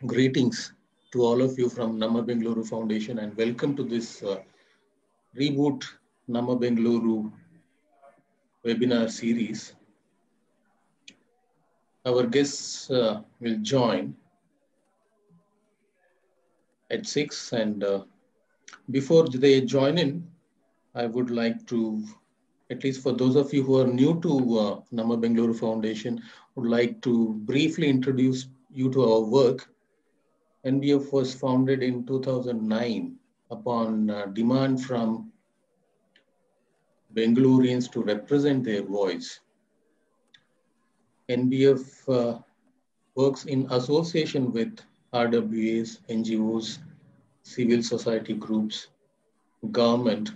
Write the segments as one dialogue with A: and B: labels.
A: Greetings to all of you from Nama Bengaluru Foundation and welcome to this Reboot Nama Bengaluru webinar series. Our guests will join at 6 and before they join in, I would like to, at least for those of you who are new to Nama Bengaluru Foundation, would like to briefly introduce you to our work. NBF was founded in 2009 upon demand from Bengalurians to represent their voice. NBF works in association with RWAs, NGOs, civil society groups, government,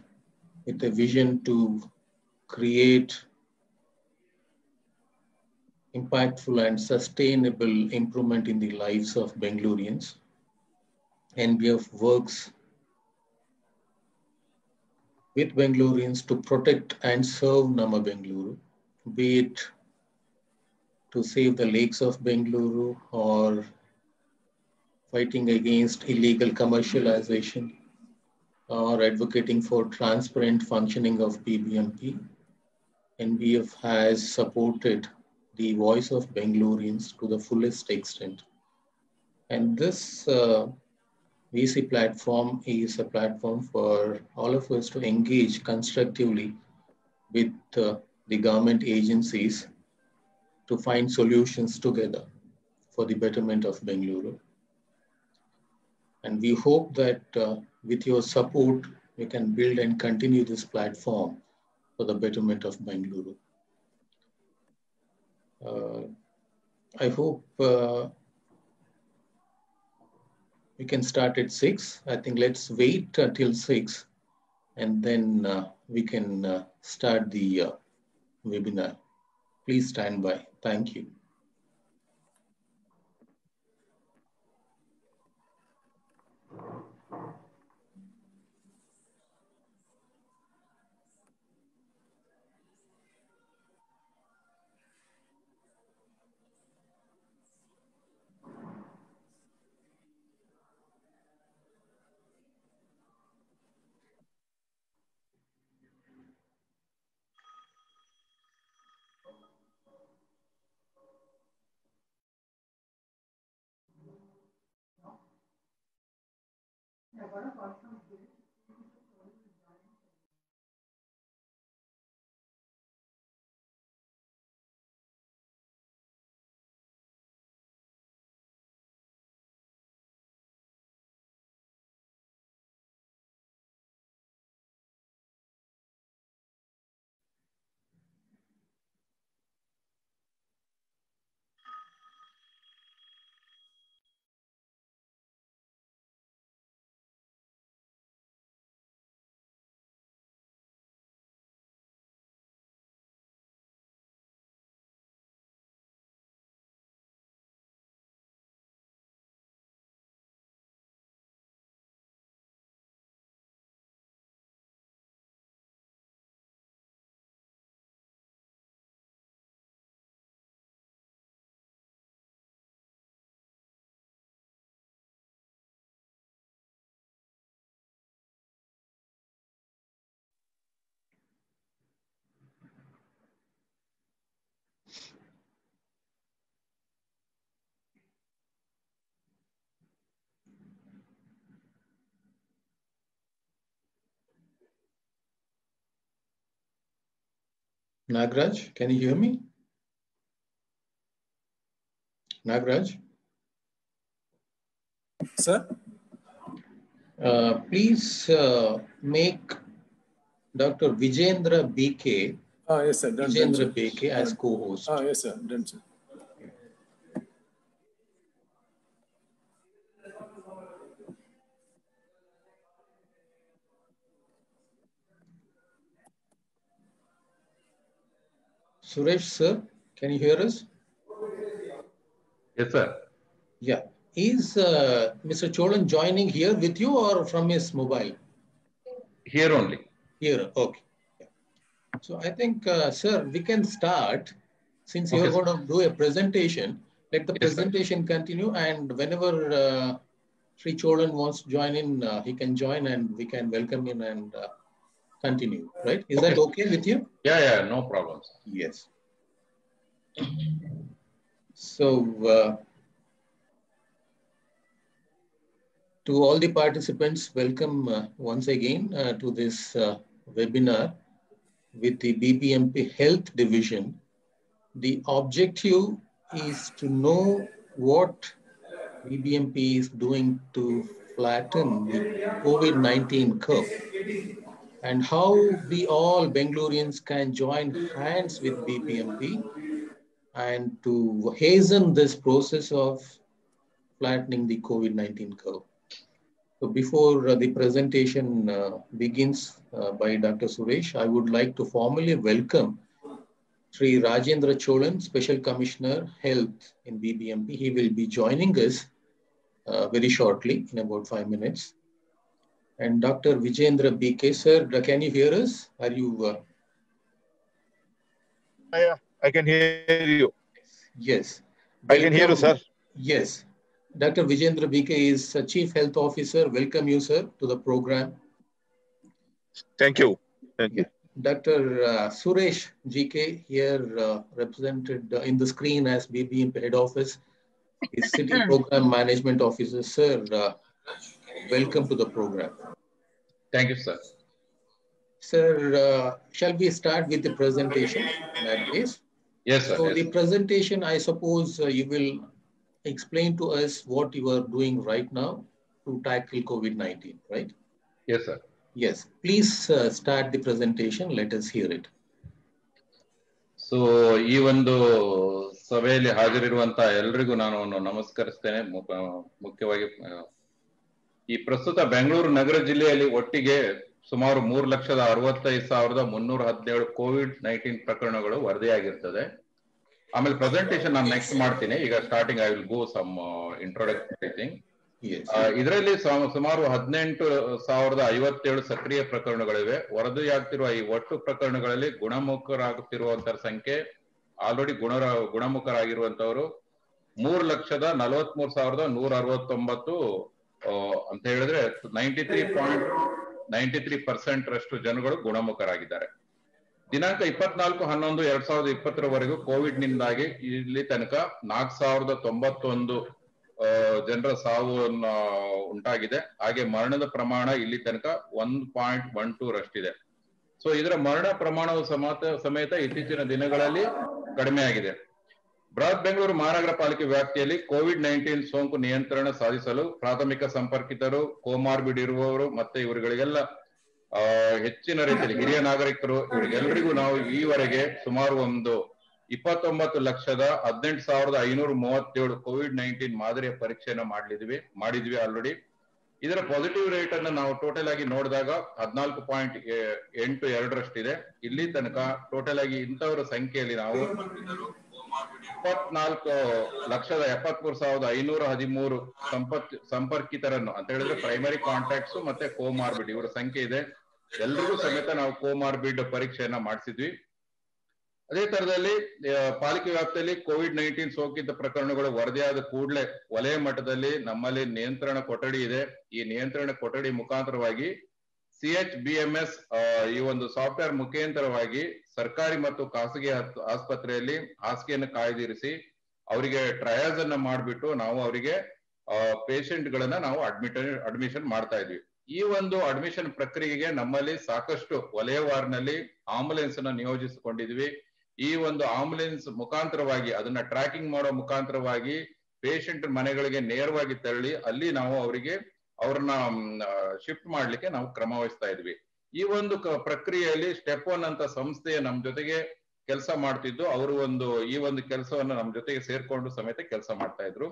A: with a vision to create impactful and sustainable improvement in the lives of Bengalurians. NBF works with Bengalurians to protect and serve Nama Bengaluru, be it to save the lakes of Bengaluru or fighting against illegal commercialization or advocating for transparent functioning of BBMP. NBF has supported the voice of Bengalurians to the fullest extent. And this VC platform is a platform for all of us to engage constructively with the government agencies to find solutions together for the betterment of Bengaluru. And we hope that with your support, we can build and continue this platform for the betterment of Bengaluru. I hope we can start at 6. I think let's wait till 6 and then we can start the webinar. Please stand by. Thank you. Nagraj, can you hear me? Nagraj?
B: Sir?
A: Please make Dr. Vijendra BK,
B: Yes, sir.
A: Vijendra BK as co-host.
B: Yes, sir. Done, sir.
A: Suresh, sir, can you hear us?
C: Yes, sir.
A: Yeah. Is Mr. Cholan joining here with you or from his mobile?
C: Here only.
A: Here, okay. Yeah. So I think, sir, we can start since you're
C: Okay,
A: going to do a presentation. let the presentation continue, and whenever Sri Cholan wants to join in, he can join and we can welcome him and continue, right? Is that okay with you?
C: Yeah, no problem.
A: Yes. So, to all the participants, welcome once again to this webinar with the BBMP Health Division. The objective is to know what BBMP is doing to flatten the COVID-19 curve and how we all Bengaloreans can join hands with BBMP and to hasten this process of flattening the COVID-19 curve. So before the presentation begins by Dr. Suresh, I would like to formally welcome Sri Rajendra Cholan, Special Commissioner Health in BBMP. He will be joining us very shortly, in about 5 minutes. And Dr. Vijendra BK, sir, can you hear us? Are you?
B: Yeah, I can hear you.
A: Yes.
B: I can hear you, sir.
A: Yes. Dr. Vijendra BK is Chief Health Officer. Welcome you, sir, to the program.
B: Thank you. Thank you.
A: Dr. Suresh GK here represented in the screen as BBMP Head Office is City Program Management Officer. Sir, welcome to the program.
C: Thank you, sir.
A: Sir, shall we start with the presentation in that case?
C: Yes, sir.
A: So
C: yes,
A: the
C: sir.
A: presentation, I suppose you will explain to us what you are doing right now to tackle COVID-19, right?
C: Yes, sir.
A: Yes, please start the presentation. Let us hear it.
C: So ಈ ಒಂದು ಸಭೆಯಲ್ಲಿ ಹಾಜರಿರುವಂತಹ ಎಲ್ರಿಗೂ ನಾನು ನಮಸ್ಕರಿಸ್ತೇನೆ. ಮುಖ್ಯವಾಗಿ ಈ ಪ್ರಸ್ತುತ ಬೆಂಗಳೂರು ನಗರ ಜಿಲ್ಲೆಯಲ್ಲಿ ಒಟ್ಟಿಗೆ ಸುಮಾರು 3,65,317 COVID-19 ಪ್ರಕರಣಗಳು ವರದಿಯಾಗಿರ್ತದೆ. ಆಮೇಲೆ ಪ್ರೆಸೆಂಟೇಶನ್ ನಾನು ನೆಕ್ಸ್ಟ್ ಮಾಡ್ತೀನಿ. ಈಗ starting I will go some introductory thing. ಇದರಲ್ಲಿ ಸುಮಾರು 18,057 ಸಕ್ರಿಯ ಪ್ರಕರಣಗಳಿವೆ. ವರದಿಯಾಗ್ತಿರುವ ಈ ಒಟ್ಟು ಪ್ರಕರಣಗಳಲ್ಲಿ ಗುಣಮುಖರಾಗುತ್ತಿರುವಂತರ ಸಂಖ್ಯೆ ಆಲ್ರೆಡಿ ಗುಣಮುಖರಾಗಿರುವಂತವರು 3,43,169 ಅಂತ ಹೇಳಿದ್ರೆ 93.93% ರಷ್ಟು ಜನಗಳು ಗುಣಮುಖರಾಗಿದ್ದಾರೆ. ದಿನಾಂಕ 24/11/2020 ಕೋವಿಡ್ ನಿಂದಾಗಿ ಇಲ್ಲಿ ತನಕ 4,091 ಜನರ ಸಾವು ಉಂಟಾಗಿದೆ. ಹಾಗೆ ಮರಣದ ಪ್ರಮಾಣ ಇಲ್ಲಿ ತನಕ 1.12 ರಷ್ಟಿದೆ. ಸೊ ಇದರ ಮರಣ ಪ್ರಮಾಣವು ಸಮೇತ ಇತ್ತೀಚಿನ ದಿನಗಳಲ್ಲಿ ಕಡಿಮೆ ಆಗಿದೆ. ಬೃಹತ್ ಬೆಂಗಳೂರು ಮಹಾನಗರ ಪಾಲಿಕೆ ವ್ಯಾಪ್ತಿಯಲ್ಲಿ COVID-19 ಸೋಂಕು ನಿಯಂತ್ರಣ ಸಾಧಿಸಲು ಪ್ರಾಥಮಿಕ ಸಂಪರ್ಕಿತರು, ಕೋಮಾರ್ಬಿಡ್ ಇರುವವರು ಮತ್ತೆ ಇವರುಗಳಿಗೆಲ್ಲ ಹೆಚ್ಚಿನ ರೀತಿಯಲ್ಲಿ ಹಿರಿಯ ನಾಗರಿಕರು ಇವರಿಗೆಲ್ಲರಿಗೂ ನಾವು ಈವರೆಗೆ ಸುಮಾರು ಒಂದು 29,18,537 COVID-19 ಮಾದರಿಯ ಪರೀಕ್ಷೆಯನ್ನ ಮಾಡಿದ್ವಿ ಆಲ್ರೆಡಿ. ಇದರ ಪಾಸಿಟಿವ್ ರೇಟ್ ಅನ್ನು ನಾವು ಟೋಟಲ್ ಆಗಿ ನೋಡಿದಾಗ 14.82 ರಷ್ಟಿದೆ. ಇಲ್ಲಿ ತನಕ ಟೋಟಲ್ ಆಗಿ ಇಂಥವರ ಸಂಖ್ಯೆಯಲ್ಲಿ ನಾವು 24,73,513 ಸಂಪರ್ಕಿತರನ್ನು ಅಂತ ಹೇಳಿದ್ರೆ ಪ್ರೈಮರಿ ಕಾಂಟ್ಯಾಕ್ಟ್ಸ್ ಮತ್ತೆ ಕೋಮಾರ್ಬಿಡ್ ಇವರ ಸಂಖ್ಯೆ ಇದೆ. ಎಲ್ರಿಗೂ ಸಮೇತ ನಾವು ಕೋಮಾರ್ಬಿಡ್ ಪರೀಕ್ಷೆಯನ್ನ ಮಾಡಿಸಿದ್ವಿ. ಅದೇ ತರದಲ್ಲಿ ಪಾಲಿಕೆ ವ್ಯಾಪ್ತಿಯಲ್ಲಿ COVID-19 ಸೋಂಕಿತ ಪ್ರಕರಣಗಳು ವರದಿಯಾದ ಕೂಡಲೇ ವಲಯ ಮಟ್ಟದಲ್ಲಿ ನಮ್ಮಲ್ಲಿ ನಿಯಂತ್ರಣ ಕೊಠಡಿ ಇದೆ. ಈ ನಿಯಂತ್ರಣ ಕೊಠಡಿ ಮುಖಾಂತರವಾಗಿ CHBMS ಈ ಒಂದು ಸಾಫ್ಟ್ವೇರ್ ಮುಖಾಂತರವಾಗಿ ಸರ್ಕಾರಿ ಮತ್ತು ಖಾಸಗಿ ಆಸ್ಪತ್ರೆಯಲ್ಲಿ ಹಾಸಿಗೆಯನ್ನು ಕಾಯ್ದಿರಿಸಿ ಅವರಿಗೆ ಟ್ರಯಲ್ಸ್ ಅನ್ನ ಮಾಡಿಬಿಟ್ಟು ನಾವು ಅವರಿಗೆ ಪೇಷಂಟ್ ಗಳನ್ನ ನಾವು ಅಡ್ಮಿಷನ್ ಮಾಡ್ತಾ ಇದ್ವಿ. ಈ ಒಂದು ಅಡ್ಮಿಷನ್ ಪ್ರಕ್ರಿಯೆಗೆ ನಮ್ಮಲ್ಲಿ ಸಾಕಷ್ಟು ವಲಯವಾರಿನಲ್ಲಿ ಆಂಬುಲೆನ್ಸ್ ಅನ್ನ ನಿಯೋಜಿಸಿಕೊಂಡಿದ್ವಿ. ಈ ಒಂದು ಆಂಬುಲೆನ್ಸ್ ಮುಖಾಂತರವಾಗಿ ಅದನ್ನ ಟ್ರ್ಯಾಕಿಂಗ್ ಮಾಡೋ ಮುಖಾಂತರವಾಗಿ ಪೇಷಂಟ್ ಮನೆಗಳಿಗೆ ನೇರವಾಗಿ ತೆರಳಿ ಅಲ್ಲಿ ನಾವು ಅವ್ರನ್ನ ಶಿಫ್ಟ್ ಮಾಡ್ಲಿಕ್ಕೆ ನಾವು ಕ್ರಮ ವಹಿಸ್ತಾ ಇದ್ವಿ. ಈ ಒಂದು ಪ್ರಕ್ರಿಯೆಯಲ್ಲಿ ಸ್ಟೆಪ್ 1 ಅಂತ ಸಂಸ್ಥೆಯ ನಮ್ ಜೊತೆಗೆ ಕೆಲಸ ಮಾಡ್ತಿದ್ದು ಅವರು ಈ ಒಂದು ಕೆಲಸವನ್ನ ನಮ್ ಜೊತೆಗೆ ಸೇರ್ಕೊಂಡು ಸಮೇತ ಕೆಲಸ ಮಾಡ್ತಾ ಇದ್ರು.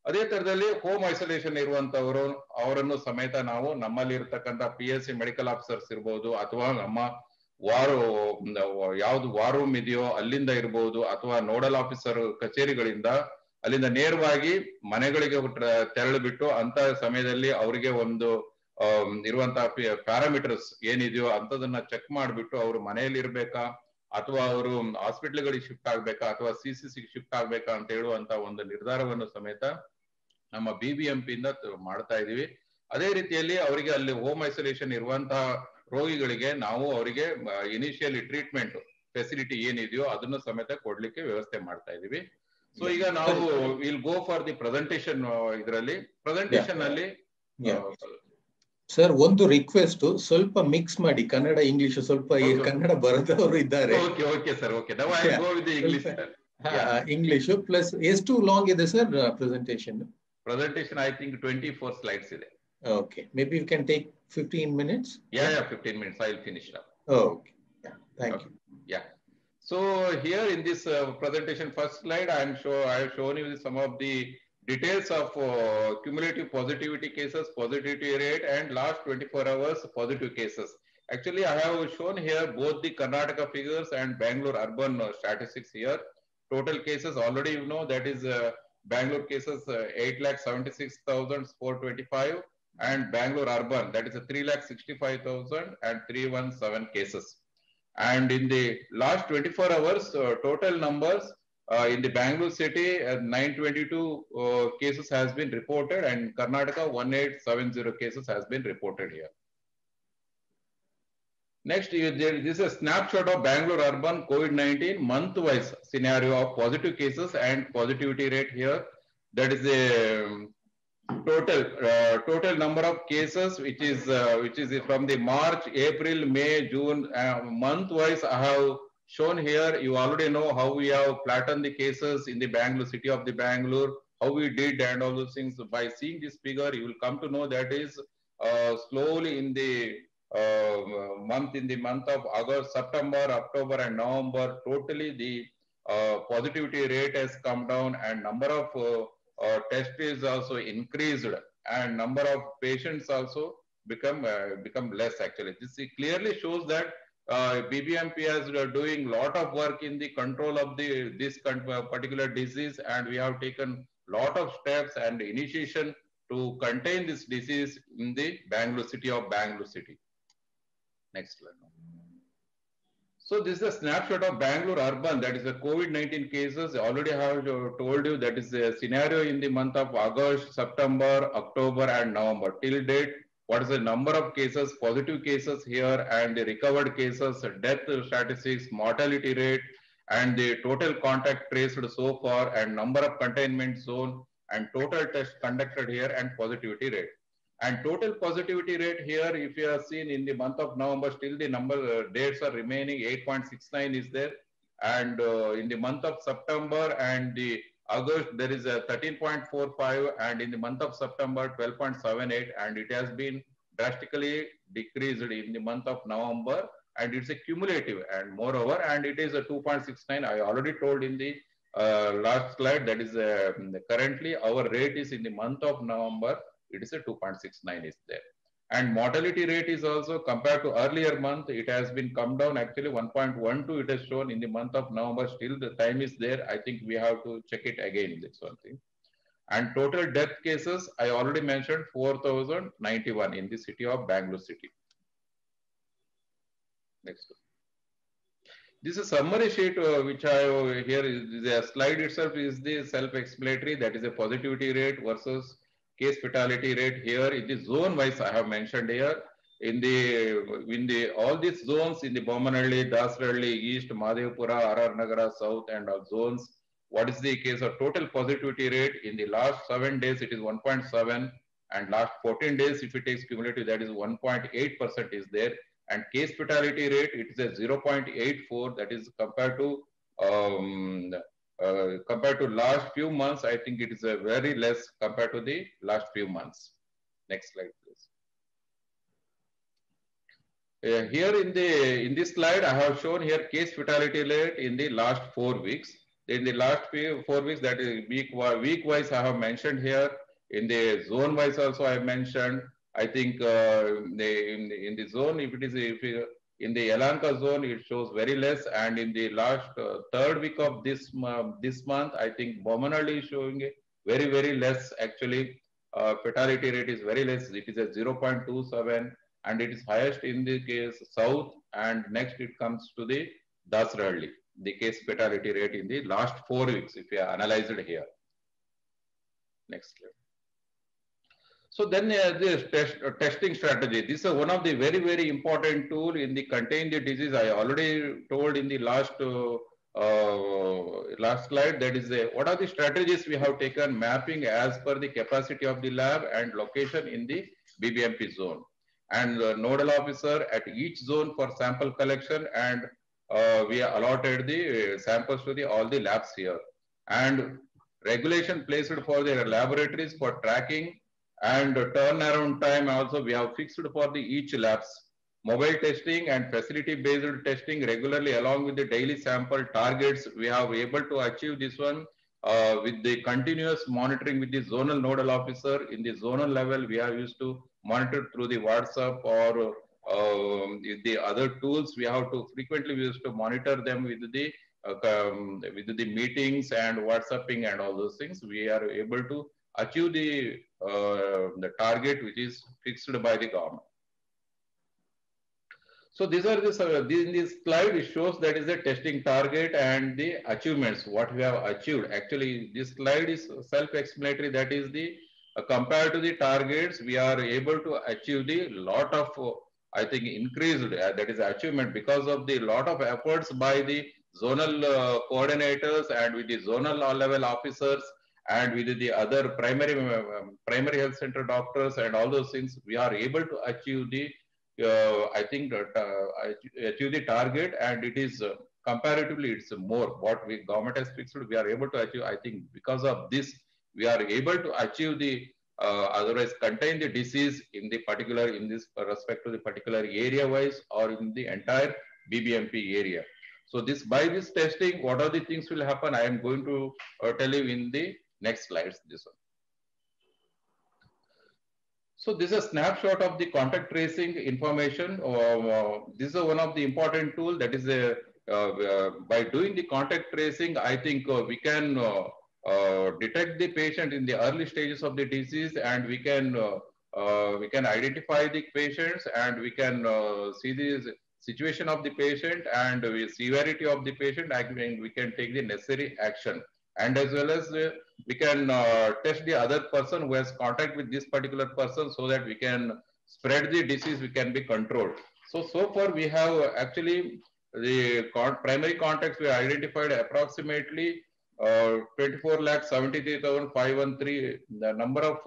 C: ಅದೇ ತರದಲ್ಲಿ ಹೋಮ್ ಐಸೋಲೇಷನ್ ಇರುವಂತವರು ಅವರನ್ನು ಸಮೇತ ನಾವು ನಮ್ಮಲ್ಲಿ ಇರ್ತಕ್ಕಂಥ PSC ಮೆಡಿಕಲ್ ಆಫೀಸರ್ಸ್ ಇರ್ಬೋದು ಅಥವಾ ನಮ್ಮ ಯಾವ್ದು ವಾರ್ ರೂಮ್ ಇದೆಯೋ ಅಲ್ಲಿಂದ ಇರ್ಬೋದು ಅಥವಾ ನೋಡಲ್ ಆಫೀಸರ್ ಕಚೇರಿಗಳಿಂದ ಅಲ್ಲಿಂದ ನೇರವಾಗಿ ಮನೆಗಳಿಗೆ ತೆರಳಿಬಿಟ್ಟು ಅಂತ ಸಮಯದಲ್ಲಿ ಅವರಿಗೆ ಇರುವಂತಹ ಪ್ಯಾರಾಮೀಟರ್ಸ್ ಏನಿದೆಯೋ ಅಂತದನ್ನ ಚೆಕ್ ಮಾಡಿಬಿಟ್ಟು ಅವರು ಮನೆಯಲ್ಲಿ ಇರ್ಬೇಕಾ ಅಥವಾ ಅವರು ಹಾಸ್ಪಿಟಲ್ಗಳಿಗೆ ಶಿಫ್ಟ್ ಆಗ್ಬೇಕಾ ಅಥವಾ CCC ಶಿಫ್ಟ್ ಆಗ್ಬೇಕಾ ಅಂತ ಹೇಳುವಂತ ಒಂದು ನಿರ್ಧಾರವನ್ನು ಸಮೇತ ನಮ್ಮ BBMP ಇಂದ ಮಾಡ್ತಾ ಇದೀವಿ. ಅದೇ ರೀತಿಯಲ್ಲಿ ಅವರಿಗೆ ಅಲ್ಲಿ ಹೋಮ್ ಐಸೋಲೇಷನ್ ಇರುವಂತಹ ರೋಗಿಗಳಿಗೆ ನಾವು ಅವರಿಗೆ ಇನಿಷಿಯಲಿ ಟ್ರೀಟ್ಮೆಂಟ್ ಫೆಸಿಲಿಟಿ ಏನಿದೆಯೋ ಅದನ್ನು ಸಮೇತ ಕೊಡ್ಲಿಕ್ಕೆ ವ್ಯವಸ್ಥೆ ಮಾಡ್ತಾ ಇದೀವಿ. ಸೊ ಈಗ ನಾವು will go for the presentation. ಇದರಲ್ಲಿ ಪ್ರೆಸೆಂಟೇಷನ್ ಅಲ್ಲಿ
A: ಸರ್ ಒಂದು ರಿಕ್ವೆಸ್ಟ್, ಸ್ವಲ್ಪ ಮಿಕ್ಸ್ ಮಾಡಿ ಕನ್ನಡ ಇಂಗ್ಲಿಷ್, ಸ್ವಲ್ಪ ಕನ್ನಡ ಬರದವರು ಇದ್ದಾರೆ.
C: Okay okay sir, okay now I go with the English.
A: English plus ಎಷ್ಟು ಲಾಂಗ್ ಇದೆ sir presentation?
C: Presentation I think 24 slides ಇದೆ.
A: Okay, maybe you can take 15 minutes.
C: Yeah, 15 minutes. I'll finish it up.
A: Okay, yeah, thank you.
C: Yeah. So here in this presentation, first slide, I have shown you some of the details of cumulative positivity cases, positivity rate, and last 24 hours positive cases. Actually, I have shown here both the Karnataka figures and Bangalore urban statistics here. Total cases already you know, that is Bangalore cases 8,76,425 and Bangalore urban, that is 3,65,317 cases. And in the last 24 hours, total numbers in the Bangalore city, 922 cases has been reported, and Karnataka 1870 cases has been reported here. Next, this is a snapshot of Bangalore urban COVID-19 month-wise scenario of positive cases and positivity rate here. That is a total number of cases, which is from the March, April, May, June month-wise. I have shown here. You already know how we have flattened the cases in the Bangalore city of the Bangalore, how we did and all those things. By seeing this figure, you will come to know that is slowly in the month of August, September, October, and November, totally the positivity rate has come down, and number of tests is also increased, and number of patients also become less. Actually, this clearly shows that BBMP is doing lot of work in the control of this particular disease, and we have taken lot of steps and initiation to contain this disease in the Bangalore city of Bangalore city. Next slide. So this is a snapshot of Bangalore urban, that is the COVID-19 cases. I already have told you that is a scenario in the month of August, September, October, and November. Till date, what is the number of cases, positive cases here, and the recovered cases, death statistics, mortality rate, and the total contact traced so far, and number of containment zone, and total tests conducted here, and positivity rate. And total positivity rate here, if you have seen in the month of November, still the number dates are remaining, 8.69 is there. And in the month of September and the August, there is a 13.45, and in the month of September, 12.78, and it has been drastically decreased in the month of November, and it's a cumulative, and moreover, and it is a 2.69. I already told in the last slide, that is currently our rate is in the month of November, it is a 2.69 is there. And mortality rate is also, compared to earlier month, it has been come down actually 1.12 it has shown in the month of November. Still the time is there. I think we have to check it again, this one thing. And total death cases, I already mentioned 4,091 in the city of Bangalore city. Next. This is a summary sheet which I here is the slide itself is the self-explanatory, that is a positivity rate versus case fatality rate. Here in the zone wise I have mentioned here in the all these zones in the Bommanhalli, Dasaralli, East, Madhevapura, RR Nagara, South, and all zones. What is the case of total positivity rate? In the last 7 days it is 1.7, and last 14 days if it takes cumulative, that is 1.8% is there. And case fatality rate, it is a 0.84, that is compared to last few months, I think it is a very less compared to the last few months. Next slide, please. Here in this slide, I have shown here case fatality rate in the last 4 weeks. In the last 4 weeks, that is week wise, I have mentioned here. In the zone wise also, I have mentioned. I think in the zone, if in the Yelahanka zone, it shows very less, and in the last 3rd week of this month, I think Bommanhalli is showing very less actually. Fatality rate is very less. It is a 0.27, and it is highest in the case South, and next it comes to the Dasarahalli, the case fatality rate in the last 4 weeks, if you analyze it here. Next slide. So then this testing strategy. This is one of the very, very important tool in the contain the disease. I already told in the last slide, that is what are the strategies we have taken mapping as per the capacity of the lab and location in the BBMP zone. And the nodal officer at each zone for sample collection, and we allotted the samples to all the labs here. And regulation placed for the laboratories for tracking, and turnaround time also we have fixed for the each labs. Mobile testing and facility based testing regularly along with the daily sample targets, we have able to achieve this one with the continuous monitoring with the zonal nodal officer. In the zonal level, we are used to monitor through the WhatsApp or the other tools. We have to frequently we used to monitor them with the meetings and WhatsApping and all those things. We are able to achieve the target which is fixed by the government. So these are in this slide, it shows that is the testing target and the achievements, what we have achieved. Actually, this slide is self-explanatory. That is the compared to the targets, we are able to achieve the lot of, I think, increased, that is achievement because of the lot of efforts by the zonal coordinators and with the zonal level officers and with the other primary health center doctors and all those things. We are able to achieve the I think achieve the target, and it is comparatively it's more what we government has fixed. We are able to achieve. I think because of this, we are able to achieve the otherwise contain the disease in the particular in this respect to the particular area wise or in the entire BBMP area. So this by this testing, what are the things will happen? I am going to tell you in the next slides. This one. So this is a snapshot of the contact tracing information. This is one of the important tools that is by doing the contact tracing, I think we can detect the patient in the early stages of the disease, and we can identify the patients, and we can see the situation of the patient and the severity of the patient, and we can take the necessary action. And as well as we can test the other person who has contact with this particular person so that we can spread the disease, we can be controlled. So far we have actually the primary contacts we identified approximately 24,73,513. The number of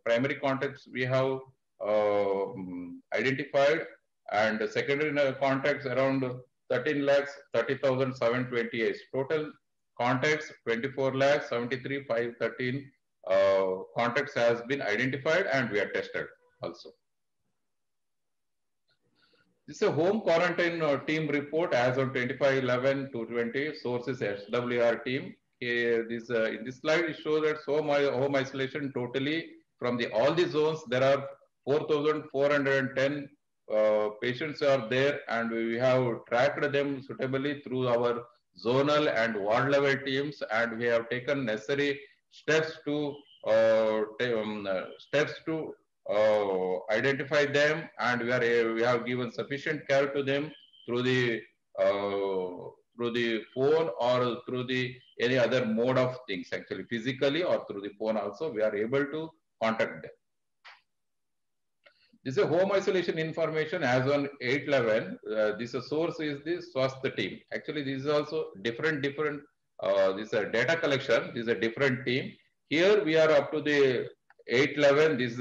C: primary contacts we have identified, and secondary contacts around 13,30,728. Total contacts 24,73,513 contacts has been identified, and we are tested also. This is a home quarantine team report as on 25/11/2020. Sources SWR team. In this slide, it shows that home isolation totally from all the zones there are 4,410 patients are there, and we have tracked them suitably through our zonal and ward level teams, and we have taken necessary steps to identify them, and we have given sufficient care to them through the phone or through any other mode of things, actually physically or through the phone also we are able to contact them. This is a home isolation information as on 8/11. This source is the Swasth team. Actually, this is also different. This is a data collection. This is a different team. Here we are up to the 8/11. This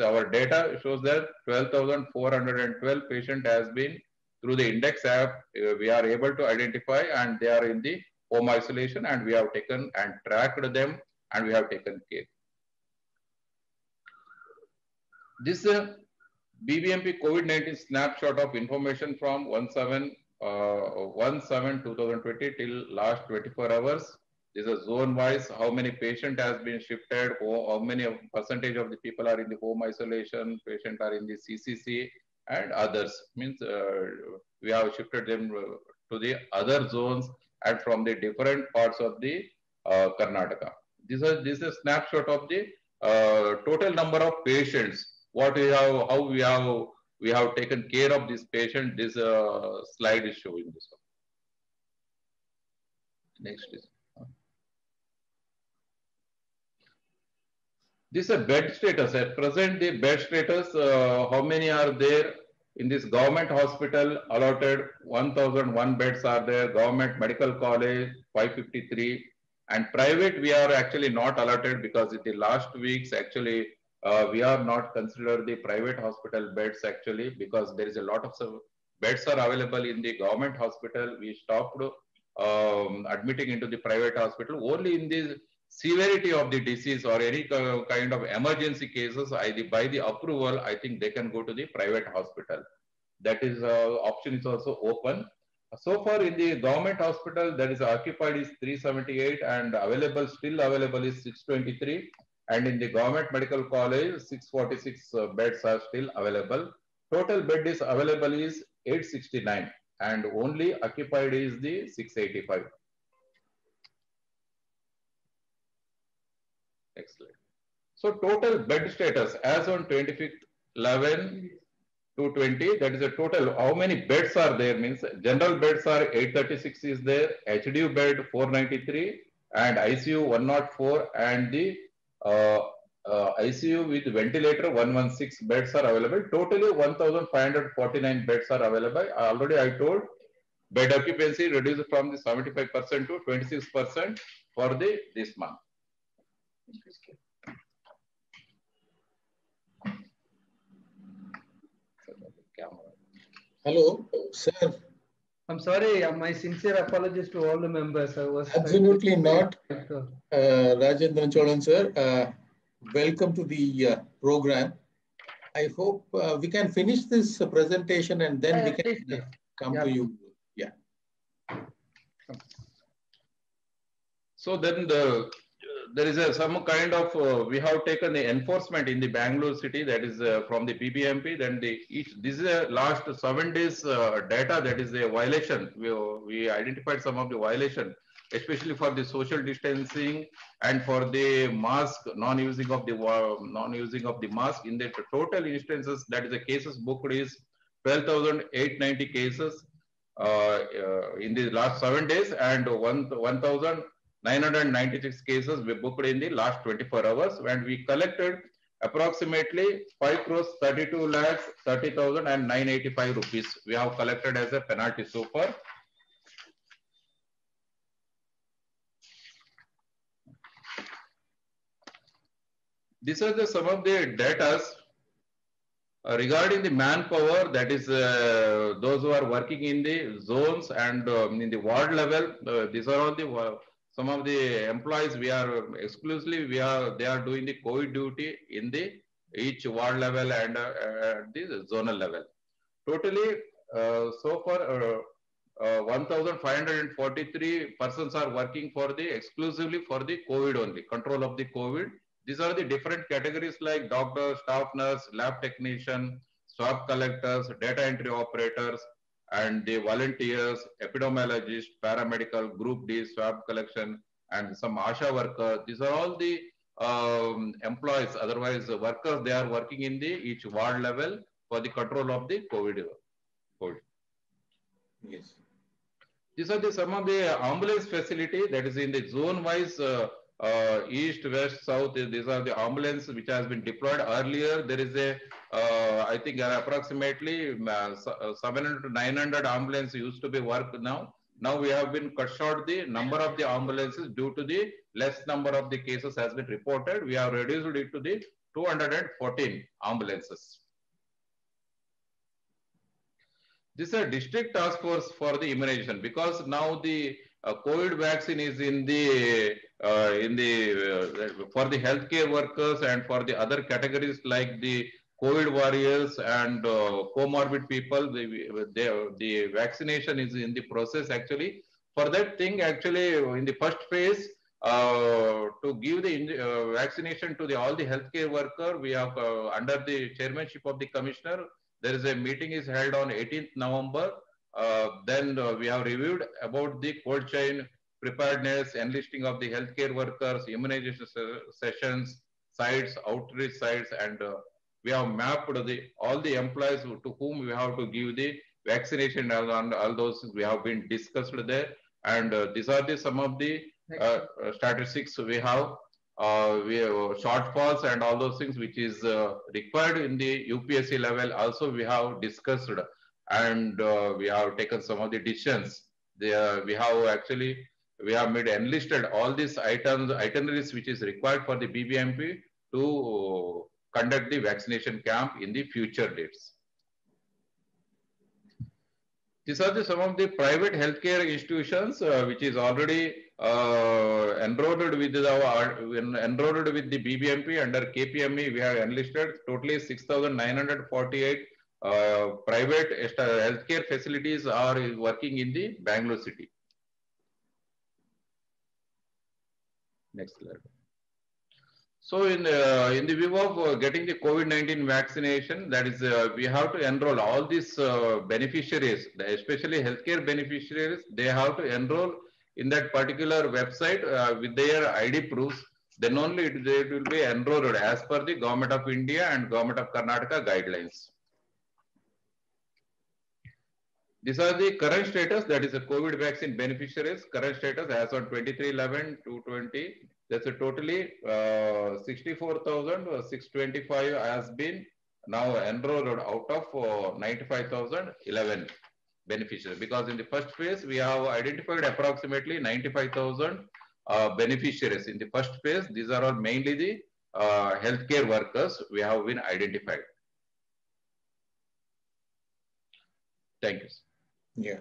C: our data shows that 12,412 patient has been through the index app. We are able to identify, and they are in the home isolation, and we have taken and tracked them, and we have taken care. This BBMP COVID-19 snapshot of information from 1/7/2020 till last 24 hours. This is zone wise, how many patient has been shifted, how many percentage of the people are in the home isolation, patient are in the CCC, and others. Means we have shifted them to the other zones and from the different parts of the Karnataka. This is a snapshot of the total number of patients. What we have, how we have taken care of this patient. This slide is showing this one. Next is. This is a bed status. At present, the bed status, how many are there? In this government hospital allotted 1001 beds are there, government medical college 553, and private we are actually not allotted because in the last weeks actually we are not considered the private hospital beds actually because there is a lot of beds are available in the government hospital. We stopped admitting into the private hospital only in the severity of the disease or any kind of emergency cases, by the approval, I think they can go to the private hospital. That is option is also open. So far in the government hospital, that is occupied is 378 and available, still available is 623. And in the government medical college, 646 beds are still available. Total bed is available is 869 and only occupied is the 685. Excellent. So total bed status as on 25th 11 to 20, that is a total. How many beds are there means general beds are 836 is there, HDU bed 493 and ICU 104 and the ICU with ventilator 116 beds are available. Totally 1549 beds are available. Already I told bed occupancy reduced from the 75% to 26% for this month.
A: Hello, sir.
D: I'm sorry, my sincere apologies to all the members. I was
A: absolutely not, Rajendran Cholan sir. Welcome to the program. I hope we can finish this presentation and then we can come to you. Yeah.
C: So then there is some kind of we have taken the enforcement in the Bangalore city, that is from the BBMP. Then this is a last 7 days data, that is a violation. We identified some of the violation, especially for the social distancing and for the mask non-using of the mask. In the total instances, that is the cases booked is 12,890 cases in the last 7 days and 1,996 cases we booked in the last 24 hours, and we collected approximately 5 crores 32 lakhs 30,985 rupees we have collected as a penalty so far. These are some of the data regarding the manpower, that is those who are working in the zones and in the ward level. These are all the some of the employees we are exclusively they are doing the COVID duty in the each ward level and the zonal level. Totally so far 1,543 persons are working for exclusively for the COVID only, control of the COVID. These are the different categories like doctor, staff nurse, lab technician, swab collectors, data entry operators, and the volunteers, epidemiologists, paramedical, group D, swab collection, and some ASHA workers. These are all the employees, otherwise workers, they are working in the each ward level for the control of the COVID.
A: Yes.
C: These are some of the ambulance facility, that is in the zone wise, east, west, south. These are the ambulance which has been deployed earlier. There is a I think approximately 700 to 900 ambulance used to be worked now. Now we have been cut short the number of the ambulances due to the less number of the cases has been reported. We have reduced it to the 214 ambulances. This is a district task force for the immunization, because now the COVID vaccine is in the for the healthcare workers and for the other categories like the COVID warriors and comorbid people. The vaccination is in the process actually. For that thing, actually, in the first phase, to give the vaccination to all the healthcare worker, we have under the chairmanship of the commissioner, there is a meeting is held on 18th November. Then we have reviewed about the cold chain preparedness, enlisting of the healthcare workers, immunization sessions, sites, outreach sites, and we have mapped all the employees to whom we have to give the vaccination, and all those we have been discussed there. And these are some of the statistics we have. We have shortfalls and all those things which is required in the UPSC level. Also, we have discussed and we have taken some of the decisions. We have made enlisted all these itineraries which is required for the BBMP to conduct the vaccination camp in the future dates. These are some of the private healthcare institutions which is already enrolled with the BBMP under KPME. We have enlisted totally 6,948 private healthcare facilities are working in the Bangalore city. Next slide. So in the view of getting the COVID-19 vaccination, that is, we have to enroll all these beneficiaries, especially healthcare beneficiaries. They have to enroll in that particular website with their ID proofs. Then only it will be enrolled as per the Government of India and Government of Karnataka guidelines. These are the current status, that is the COVID vaccine beneficiaries. Current status as on 23/11/2020. That's a totally 64,625 has been now enrolled out of 95,011 beneficiaries. Because in the first phase, we have identified approximately 95,000 beneficiaries. In the first phase, these are all mainly the healthcare workers we have been identified. Thank you.
A: Yeah.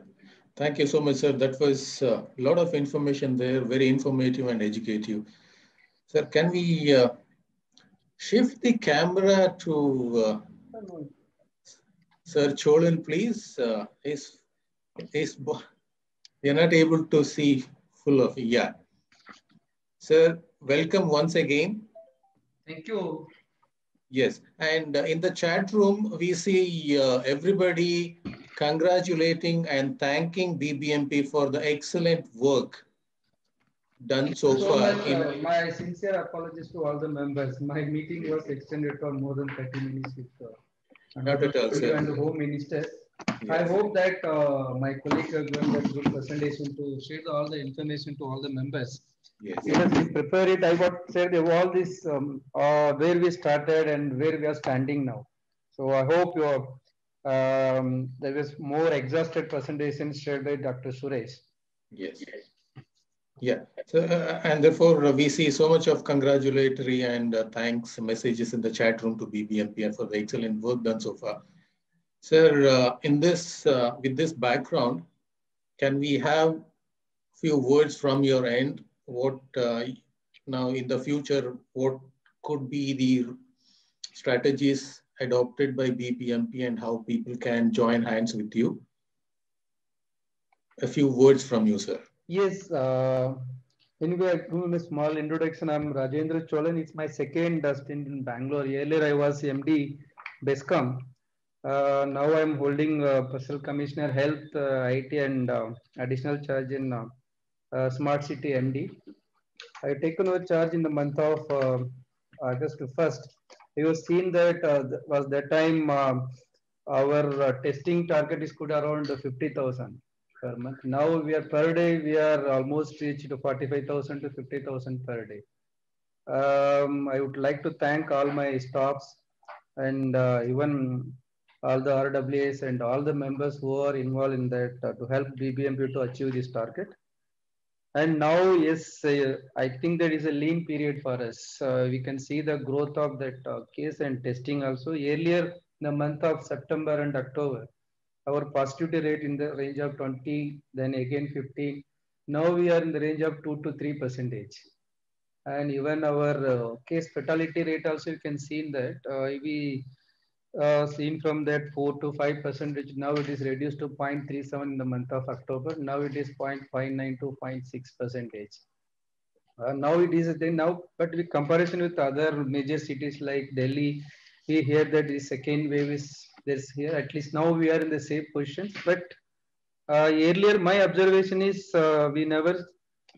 A: Thank you so much, sir. That was a lot of information there, very informative and educative. Sir, can we shift the camera to Sir Cholan, please? You're not able to see full of it. Yeah. Sir, welcome once again.
D: Thank you.
A: Yes. And in the chat room, we see everybody congratulating and thanking BBMP for the excellent work done so far.
D: My sincere apologies to all the members. My meeting was extended for more than 30 minutes with
A: Not at all, sir.
D: and the Home Minister.
A: Yes.
D: I hope that my colleague has given a good presentation to share all the information to all the members.
A: Yes.
D: Because we prepare it, I got said all this where we started and where we are standing now. So I hope there is more exhausted presentation shared by Dr. Suresh.
A: Yes. Yeah. So, and therefore, we see so much of congratulatory and thanks messages in the chat room to BBMP and for the excellent work done so far. Sir, in this, with this background, can we have few words from your end? What now in the future, what could be the strategies adopted by BBMP and how people can join hands with you? A few words from you, sir.
D: Yes. Anyway, I'll do a small introduction. I'm Rajendra Cholan. It's my second stint in Bangalore. Earlier, I was MD BESCOM. Now I'm holding Personal Commissioner Health, IT and additional charge in Smart City MD. I've taken over charge in the month of August 1st. You have seen that was that time our testing target is good around 50,000 per month. Now we are per day, we are almost reached to 45,000 to 50,000 per day. I would like to thank all my staffs and even all the RWAs and all the members who are involved in that to help BBMP to achieve this target. And now, yes, I think there is a lean period for us. We can see the growth of that case and testing also. Earlier, in the month of September and October, our positivity rate in the range of 20, then again 15. Now we are in the range of 2 to 3%. And even our case fatality rate also, you can see in that we seen from that 4 to 5%, which now it is reduced to 0.37 in the month of October. Now it is 0.59 to 0.6%. Now it is now, but with comparison with other major cities like Delhi, we hear that the second wave is there's here. At least now we are in the safe positions. But earlier, my observation is we never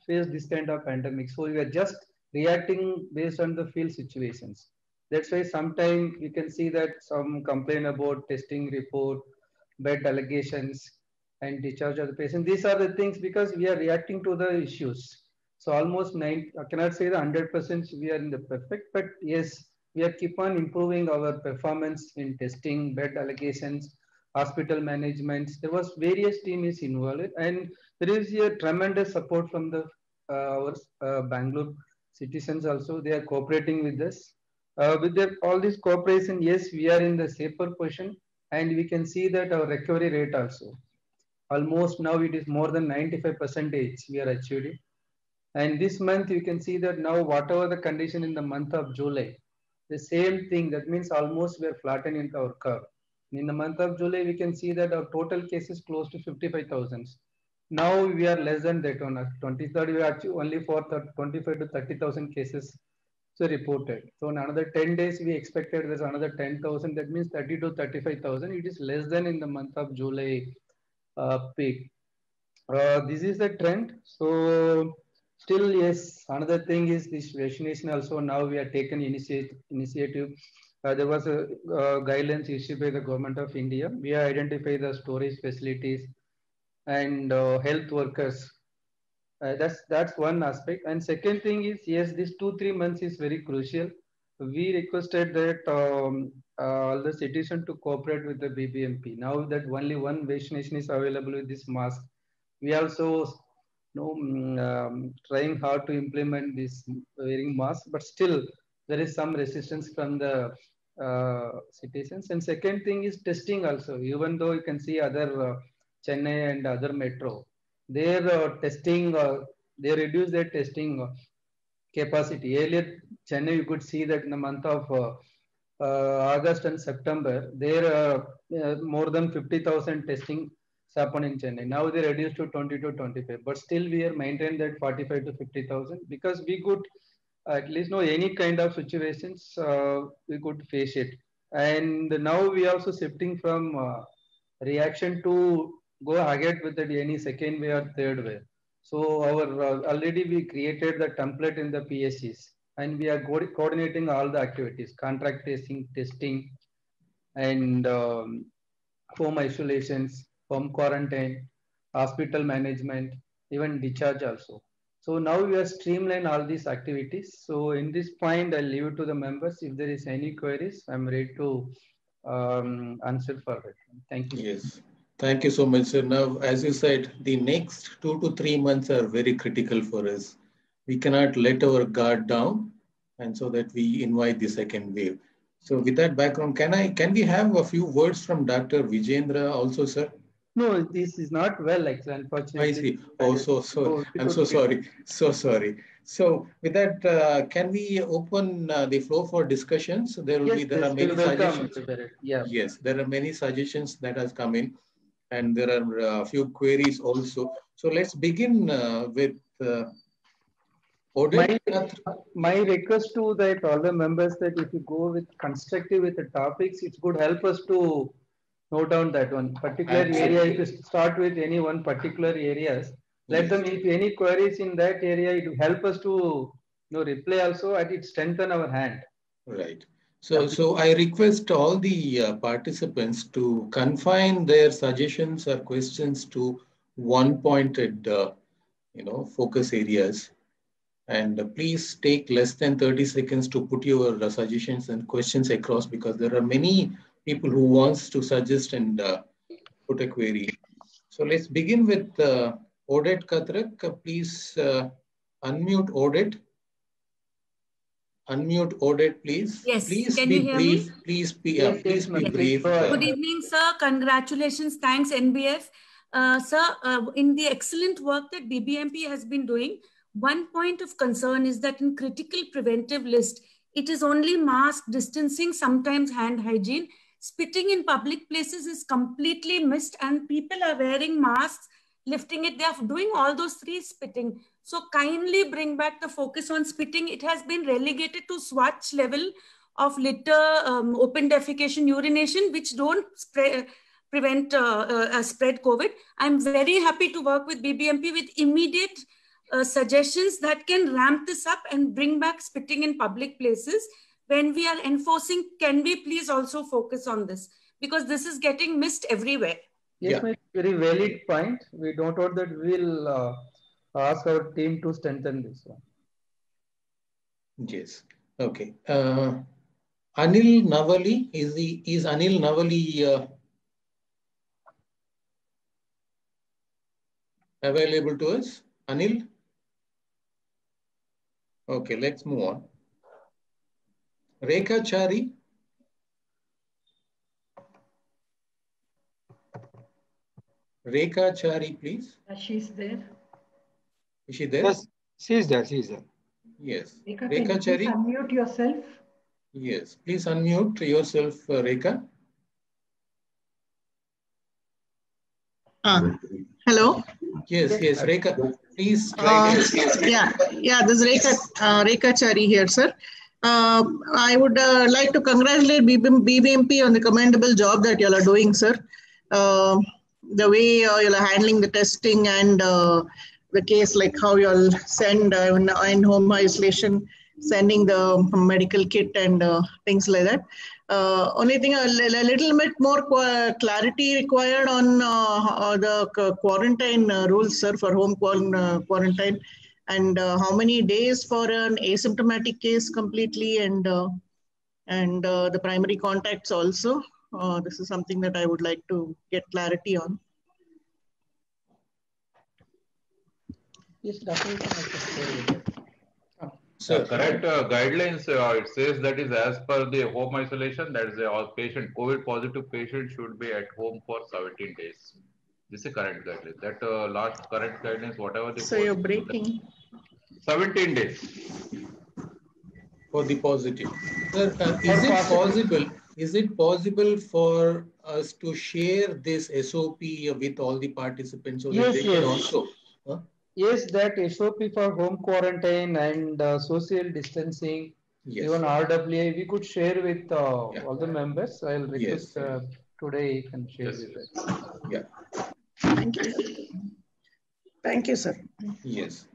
D: faced this kind of pandemic. So we are just reacting based on the field situations. That's why sometimes you can see that some complain about testing report, bed allegations, and discharge of the patient. These are the things because we are reacting to the issues. So almost I cannot say the 100% we are in the perfect, but yes, we are keep on improving our performance in testing, bed allocations, hospital management. There was various teams involved, and there is a tremendous support from the our Bangalore citizens also. They are cooperating with us. With all this cooperation, yes, we are in the safer position, and we can see that our recovery rate also. Almost now it is more than 95% we are achieving. And this month you can see that now whatever the condition in the month of July, the same thing, that means almost we are flattening our curve. In the month of July, we can see that our total cases close to 55,000. Now we are less than that. On 23rd, we are only for 25 to 30,000 cases so reported. So in another 10 days, we expected there's another 10,000. That means 30 to 35,000. It is less than in the month of July peak. This is the trend. So still, yes, another thing is this vaccination also. Now we are taken initiative. There was a guidelines issued by the government of India. We have identified the storage facilities and health workers. That's one aspect. And second thing is, yes, this 2-3 months is very crucial. We requested that all the citizens to cooperate with the BBMP. Now that only one vaccination is available with this mask, we also trying hard to implement this wearing mask, but still there is some resistance from the citizens. And second thing is testing also. Even though you can see other Chennai and other metro, their testing, they reduce their testing capacity. Earlier, Chennai, you could see that in the month of August and September, there more than 50,000 testing happened in Chennai. Now they reduced to 20 to 25, but still we are maintained that 45 to 50,000 because we could at least know any kind of situations we could face it. And now we are also shifting from reaction to go ahead with any second wave or third wave. So our already we created the template in the PSCs, and we are coordinating all the activities, contract testing, and home isolations, home quarantine, hospital management, even discharge also. So now we are streamlining all these activities. So in this point, I'll leave it to the members. If there is any queries, I'm ready to answer for it. Thank you.
A: Yes. Thank you so much, sir. Now, as you said, the next 2 to 3 months are very critical for us. We cannot let our guard down, and so that we invite the second wave. So with that background, can we have a few words from Dr. Vijendra also, sir?
D: No, this is not well, actually, unfortunately.
A: I see. Oh, I'm so sorry. So sorry. So with that, can we open the floor for discussions? There are many suggestions.
D: Yeah.
A: Yes, there are many suggestions that has come in, and there are a few queries also. So let's begin with Oded.
D: My request to that all the members that if you go with constructive with the topics, it could help us to note down that one particular area. If you start with any one particular areas, let them, if any queries in that area, it will help us to reply also, and it strengthen our hand.
A: Right. So I request all the participants to confine their suggestions or questions to one pointed, focus areas. And please take less than 30 seconds to put your suggestions and questions across, because there are many people who wants to suggest and put a query. So let's begin with Oded Katrak. Please unmute Oded. Unmute Oded, please.
E: Yes.
A: Please
E: Can
A: be
E: you hear
A: brief.
E: me?
A: Please be brief.
E: Good evening, sir. Congratulations. Thanks, NBF. Sir, in the excellent work that BBMP has been doing, one point of concern is that in critical preventive list, it is only mask, distancing, sometimes hand hygiene. Spitting in public places is completely missed, and people are wearing masks, lifting it. They are doing all those three spitting. So kindly bring back the focus on spitting. It has been relegated to Swatch level of litter, open defecation, urination, which don't prevent spread COVID. I'm very happy to work with BBMP with immediate suggestions that can ramp this up and bring back spitting in public places. When we are enforcing, can we please also focus on this? Because this is getting missed everywhere.
D: Yes, my very valid point. We don't want that. We'll ask our team to strengthen this one.
A: Yes. Okay. Anil Navali, is Anil Navali available to us? Anil? Okay, let's move on. Rekha Chari. Rekha Chari, please.
F: She's there.
A: Is she there?
G: Yes, she's there. She's there.
A: Yes.
F: Rekha,
A: Rekha
F: can you
A: Chari.
F: please unmute yourself?
A: Yes. Please unmute yourself, Rekha.
H: Hello.
A: Yes, Rekha. Please try to.
H: Yeah, this is Rekha Chari here, sir. I would like to congratulate BBMP on the commendable job that you all are doing, sir. The way you all are handling the testing and the case, like how you all send in home isolation, sending the medical kit and things like that. Only thing, a little bit more clarity required on the quarantine rules, sir, for home quarantine, and how many days for an asymptomatic case completely, and the primary contacts also. This is something that I would like to get clarity on.
D: Yes, Dr.
C: So correct guidelines, it says that is as per the home isolation, that is all patient, COVID positive patient should be at home for 17 days. This is correct guideline. That last correct guidelines, whatever the.
H: So you're breaking.
C: 17 days.
A: For the positive. Sir, is it possible for us to share this SOP with all the participants so that they can also?
D: Yes, that SOP for home quarantine and social distancing, even RWA, we could share with all the members. I'll request today you can share with us.
A: Yeah.
H: Thank you. Thank you, sir.
A: Yes.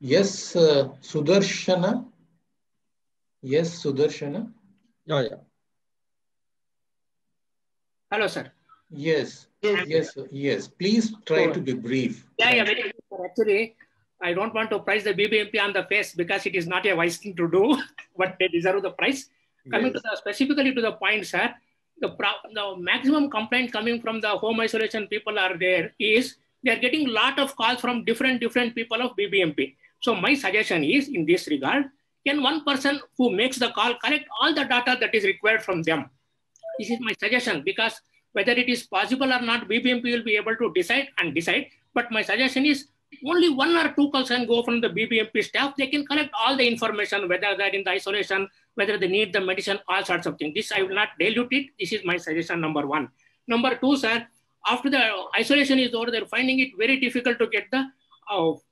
A: Yes, Sudarshana. Yes, Sudarshana.
G: Yeah.
I: Hello, sir.
A: Yes. Please try to be brief.
I: Yeah, very good. Actually, I don't want to prize the BBMP on the face because it is not a wise thing to do, but they deserve the prize. Coming to specifically to the point, sir, the maximum complaint coming from the home isolation people are there is they are getting a lot of calls from different people of BBMP. So my suggestion is in this regard, can one person who makes the call collect all the data that is required from them? This is my suggestion, because whether it is possible or not, BBMP will be able to decide. But my suggestion is only 1 or 2 calls can go from the BBMP staff. They can collect all the information, whether they're in the isolation, whether they need the medicine, all sorts of things. This I will not dilute it. This is my suggestion number 1. Number 2, sir, after the isolation is over, they're finding it very difficult to get the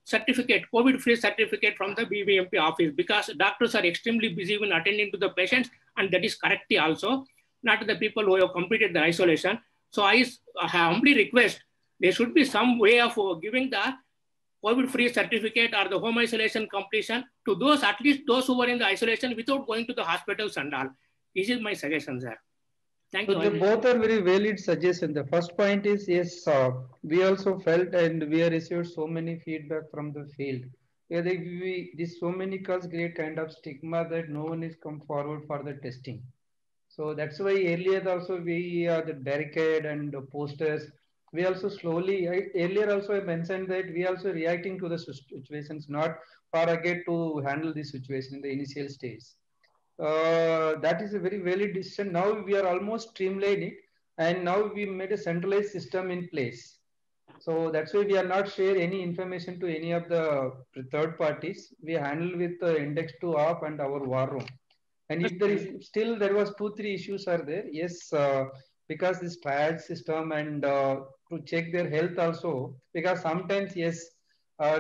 I: certificate, COVID-free certificate from the BBMP office, because doctors are extremely busy when attending to the patients, and that is correctly also, not the people who have completed the isolation. So I humbly request there should be some way of giving the COVID-free certificate or the home isolation completion to those, at least those who were in the isolation without going to the hospitals and all. This is my suggestion, sir. Thank you.
D: They both are very valid suggestions. The first point is, yes, we also felt and we have received so many feedback from the field. Yeah, these so many calls create kind of stigma that no one is come forward for the testing. So that's why earlier also we the barricade and the posters. We also slowly, earlier also I mentioned that we also reacting to the situations, not far ahead to handle this situation in the initial stage. That is a very valid decision. Now we are almost streamlined it, and now we made a centralized system in place. So that's why we are not share any information to any of the third parties. We handle with the index to off and our war room. And if there is still, there was 2-3 issues are there. Yes, because this triad system and to check their health also, because sometimes, yes,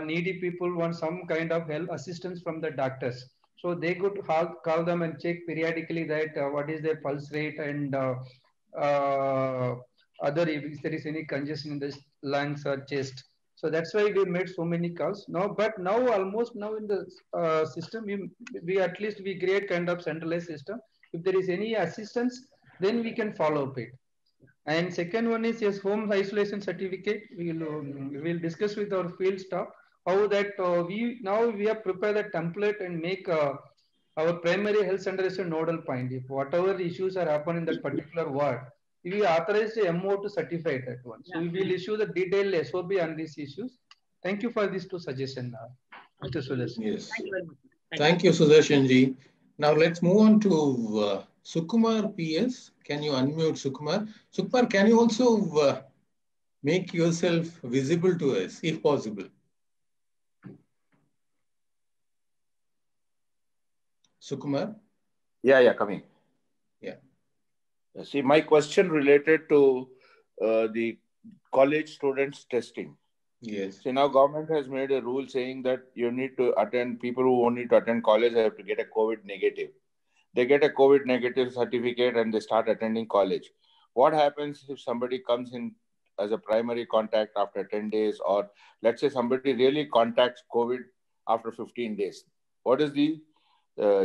D: needy people want some kind of health assistance from the doctors. So they could call them and check periodically that what is their pulse rate and other, if there is any congestion in the lungs or chest. So that's why we made so many calls. But now almost now in the system, we at least we create kind of centralized system. If there is any assistance, then we can follow up it. And second one is yes, home isolation certificate. We'll discuss with our field staff how that we have prepared a template and make our primary health center is a nodal point. If whatever issues are happening in that particular ward, we authorize the MO to certify that one. So we will issue the detailed SOP on these issues. Thank you for these two suggestions, Mr. Sudarshan.
A: Yes.
I: Thank you very much.
A: Thank you, Sudarshan ji. Now let's move on to Sukumar PS. Can you unmute Sukumar? Sukumar, can you also make yourself visible to us, if possible? Sukumar?
F: Yeah, coming.
A: Yeah.
F: See, my question related to the college students testing.
A: Yes.
F: See, now government has made a rule saying that you need to attend, people who only to attend college have to get a COVID negative. They get a COVID negative certificate and they start attending college. What happens if somebody comes in as a primary contact after 10 days, or let's say somebody really contacts COVID after 15 days? What is the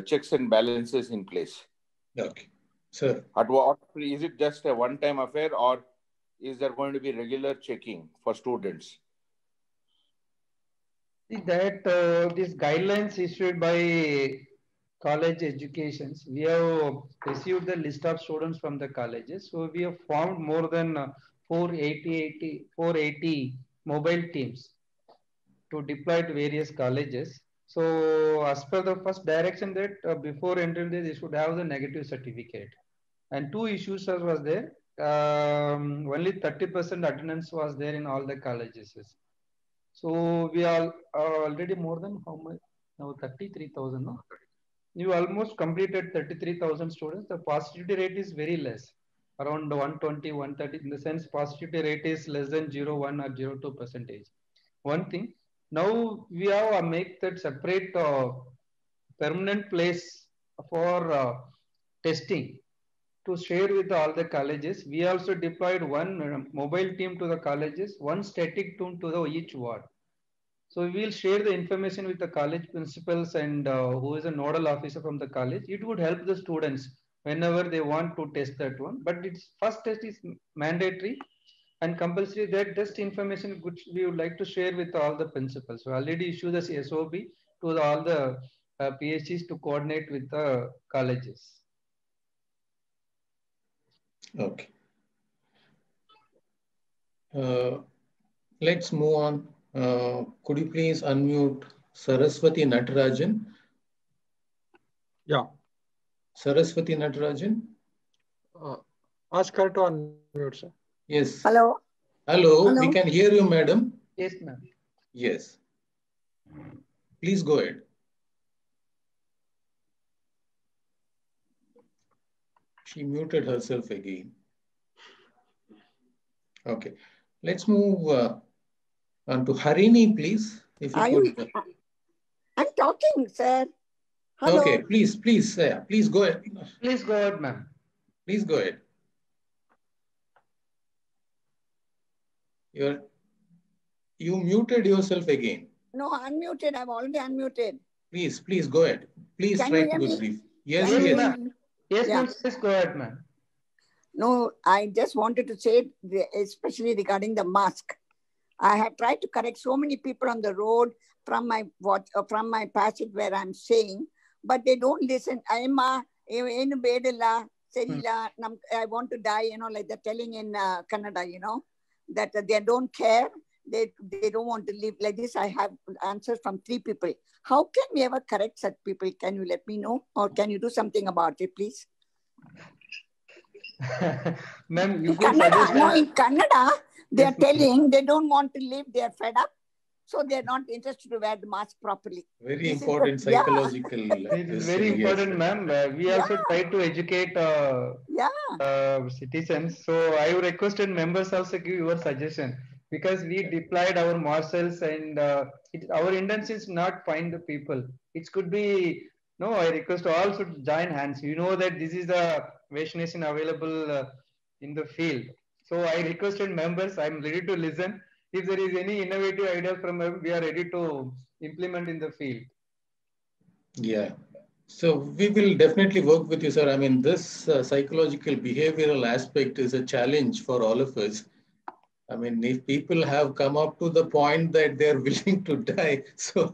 F: checks and balances in place?
A: Okay. Sir.
F: At what, is it just a one-time affair, or is there going to be regular checking for students?
D: See that these guidelines issued by college educations, we have received the list of students from the colleges. So we have formed more than 480 mobile teams to deploy to various colleges. So as per the first direction that before entering this, they should have the negative certificate. And two issues was there. Only 30% attendance was there in all the colleges. So we are already more than how much? Now 33,000. No? You almost completed 33,000 students. The positivity rate is very less, around 120, 130. In the sense, positivity rate is less than 0.1 or 0.2%. One thing. Now we have make that separate permanent place for testing to share with all the colleges. We also deployed one mobile team to the colleges, one static team to each ward. So we will share the information with the college principals and who is a nodal officer from the college. It would help the students whenever they want to test that one. But its first test is mandatory and compulsory. That test information which we would like to share with all the principals. So already issue the SOP to all the PhDs to coordinate with the colleges.
A: Okay. Let's move on. Could you please unmute Saraswati Natarajan?
G: Yeah.
A: Saraswati Natarajan?
G: Ask her to unmute, sir.
A: Yes.
J: Hello.
A: Hello. We can hear you, madam.
D: Yes, ma'am.
A: Yes. Please go ahead. She muted herself again. Okay. Let's move on to Harini, please. If you could.
J: I'm talking, sir. Hello.
A: Okay, please go ahead.
D: Please go ahead, ma'am.
A: Please go ahead. You muted yourself again.
J: No, unmuted. I've already unmuted.
A: Please go ahead. Please try to be brief. Yes,
D: ma'am. Yes, ma'am. Please go ahead, ma'am.
J: No, I just wanted to say, especially regarding the mask. I have tried to correct so many people on the road from my passage where I'm staying, but they don't listen. I want to die, like they're telling in Kannada, that they don't care. They don't want to live like this. I have answers from 3 people. How can we ever correct such people? Can you let me know? Or can you do something about it, please?
D: Ma'am,
J: in Kannada, they are telling they don't want to live, they are fed up. So they're not interested to wear the mask properly.
A: Very important psychological.
D: It is very important, ma'am. We also try to educate citizens. So I would requested members also give your suggestion, because we deployed our marshals and our intention is not find the people. It could be, I request all should join hands. You know that this is the vaccination available in the field. So I requested members, I'm ready to listen. If there is any innovative idea from them, we are ready to implement in the field.
A: Yeah. So we will definitely work with you, sir. I mean, this psychological behavioral aspect is a challenge for all of us. I mean, if people have come up to the point that they're willing to die, so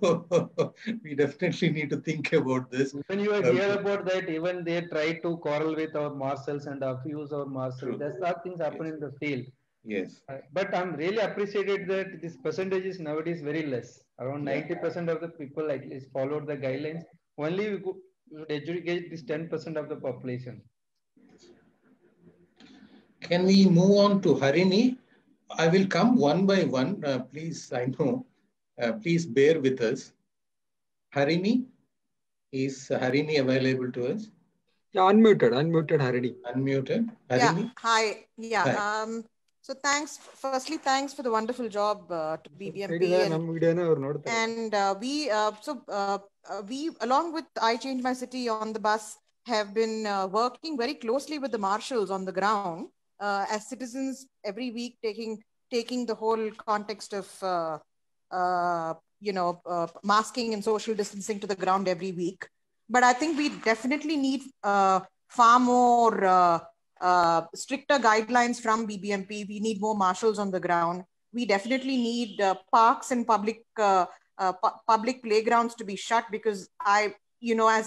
A: we definitely need to think about this.
D: When you hear about that, even they try to quarrel with our marshals and abuse our marshals. That's not things happen in the field.
A: Yes.
D: But I'm really appreciated that this percentage is nowadays very less. Around 90% of the people at least followed the guidelines. Only we could educate this 10% of the population.
A: Can we move on to Harini? I will come one by one. Please, I know. Please bear with us. Harini, is Harini available to us?
G: Yeah, unmuted Harini.
A: Unmuted.
K: Harini? Yeah, hi. Yeah.
A: Hi.
K: So thanks. Firstly, thanks for the wonderful job to BBMP. We, along with I Change My City on the bus, have been working very closely with the marshals on the ground as citizens every week, taking the whole context of masking and social distancing to the ground every week. But I think we definitely need far more stricter guidelines from BBMP. We need more marshals on the ground. We definitely need parks and public playgrounds to be shut, because as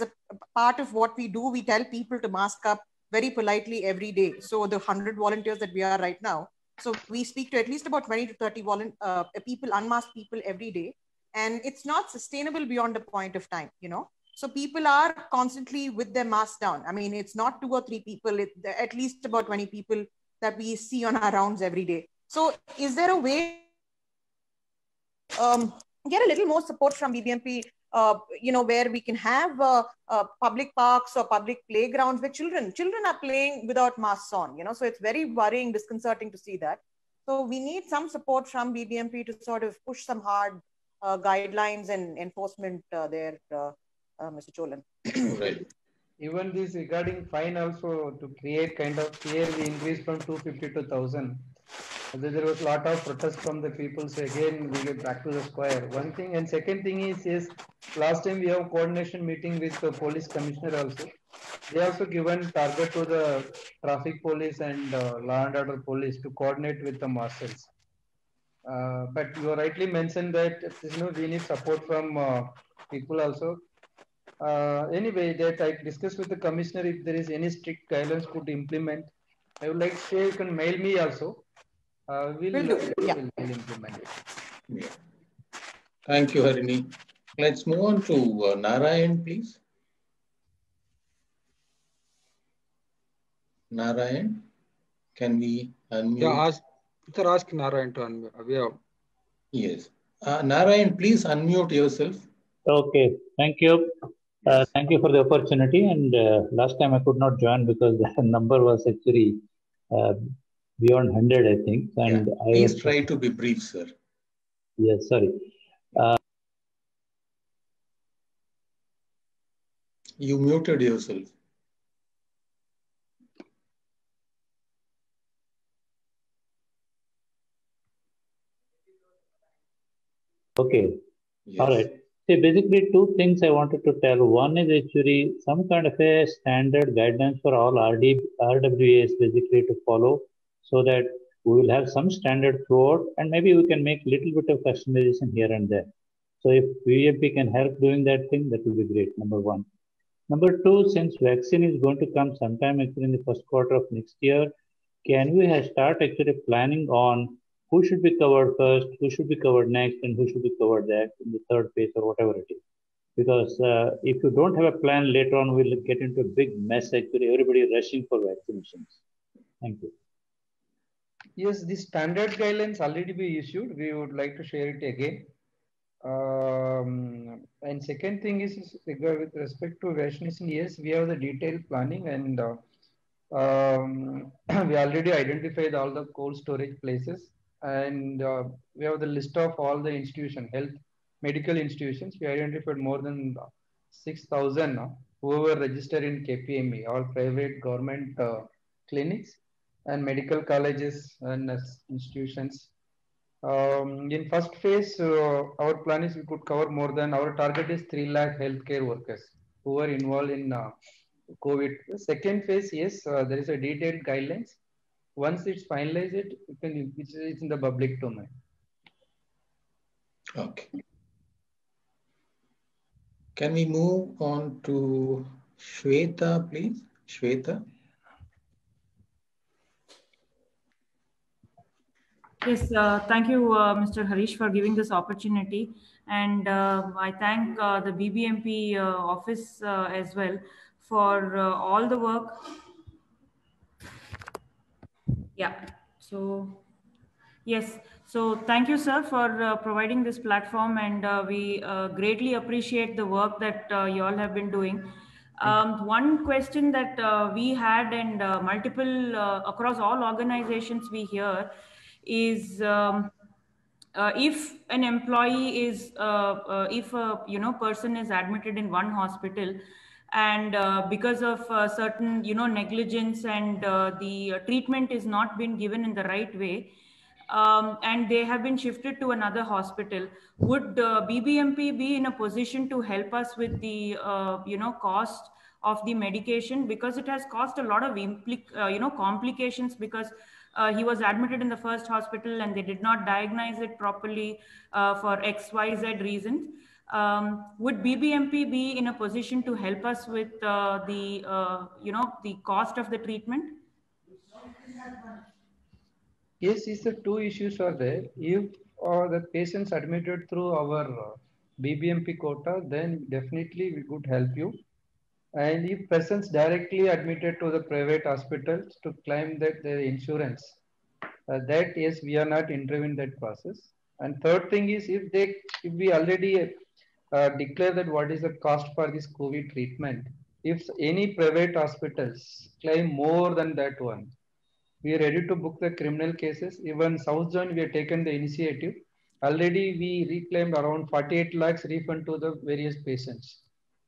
K: a part of what we do, we tell people to mask up very politely every day. So the 100 volunteers that we are right now, so we speak to at least about 20 to 30 people, unmasked people every day. And it's not sustainable beyond a point of time, So people are constantly with their masks down. I mean, it's not 2 or 3 people, at least about 20 people that we see on our rounds every day. So is there a way get a little more support from BBMP, where we can have public parks or public playgrounds where children are playing without masks on, So it's very worrying, disconcerting to see that. So we need some support from BBMP to sort of push some hard guidelines and enforcement there. Mr. Cholan.
A: Right.
D: Even this regarding fine also, to create kind of fear, we increased from 250 to 1,000. There was a lot of protest from the people. So again, we get back to the square. One thing, and second thing is last time we have coordination meeting with the police commissioner also. They also given target to the traffic police and law and order police to coordinate with the marshals. But you rightly mentioned that we need support from people also. Anyway, that I discussed with the commissioner if there is any strict guidelines could implement. I would like to say you can mail me also. We'll implement it.
A: Yeah. Thank you, Harini. Let's move on to Narayan, please. Narayan, can we unmute?
G: Yeah, ask Narayan to unmute.
A: Yes. Narayan, please unmute yourself.
L: Okay, thank you. Thank you for the opportunity. And last time I could not join because the number was actually beyond 100, I think. And
A: please try to be brief, sir.
L: Yes, sorry.
A: You muted yourself.
L: Okay.
A: Yes.
L: All right. See, basically 2 things I wanted to tell. One is actually some kind of a standard guidelines for all RWAs basically to follow, so that we will have some standard throughout, and maybe we can make little bit of customization here and there. So if BBMP can help doing that thing, that will be great, number 1. Number 2, since vaccine is going to come sometime actually in the first quarter of next year, can we start actually planning on who should be covered first, who should be covered next, and who should be covered there in the 3rd phase or whatever it is? Because if you don't have a plan later on, we'll get into a big mess actually, everybody rushing for vaccinations. Thank you.
D: Yes, the standard guidelines already be issued. We would like to share it again. And second thing is with respect to vaccination, yes, we have the detailed planning, and we already identified all the cold storage places, and we have the list of all the institutions, medical institutions. We identified more than 6,000 who were registered in KPME, all private government clinics and medical colleges and institutions. In first phase, our plan is we could cover more than, our target is 3 lakh healthcare workers. who are involved in COVID. The second phase, yes, there is a detailed guidelines. Once it's finalized, it's in the public domain.
A: Okay. Can we move on to Shweta, please? Shweta.
M: Yes, thank you, Mr. Harish, for giving this opportunity. And I thank the BBMP office as well for all the work. Yeah, so yes, so thank you, sir, for providing this platform, and we greatly appreciate the work that you all have been doing. One question that we had, and multiple across all organizations we hear, is if an employee is, if a person is admitted in one hospital, and because of certain negligence, and the treatment is not been given in the right way, and they have been shifted to another hospital, would BBMP be in a position to help us with the cost of the medication, because it has caused a lot of complications, because he was admitted in the first hospital and they did not diagnose it properly for XYZ reasons. Would BBMP be in a position to help us with the cost of the treatment?
D: Yes, the two issues are there. If the patients admitted through our BBMP quota, then definitely we could help you. And if persons directly admitted to the private hospitals to claim that their insurance, that yes, we are not intervening that process. And third thing is, if we already declare that what is the cost for this COVID treatment, if any private hospitals claim more than that one, we are ready to book the criminal cases. Even South Zone, we have taken the initiative. Already we reclaimed around 48 lakhs refund to the various patients.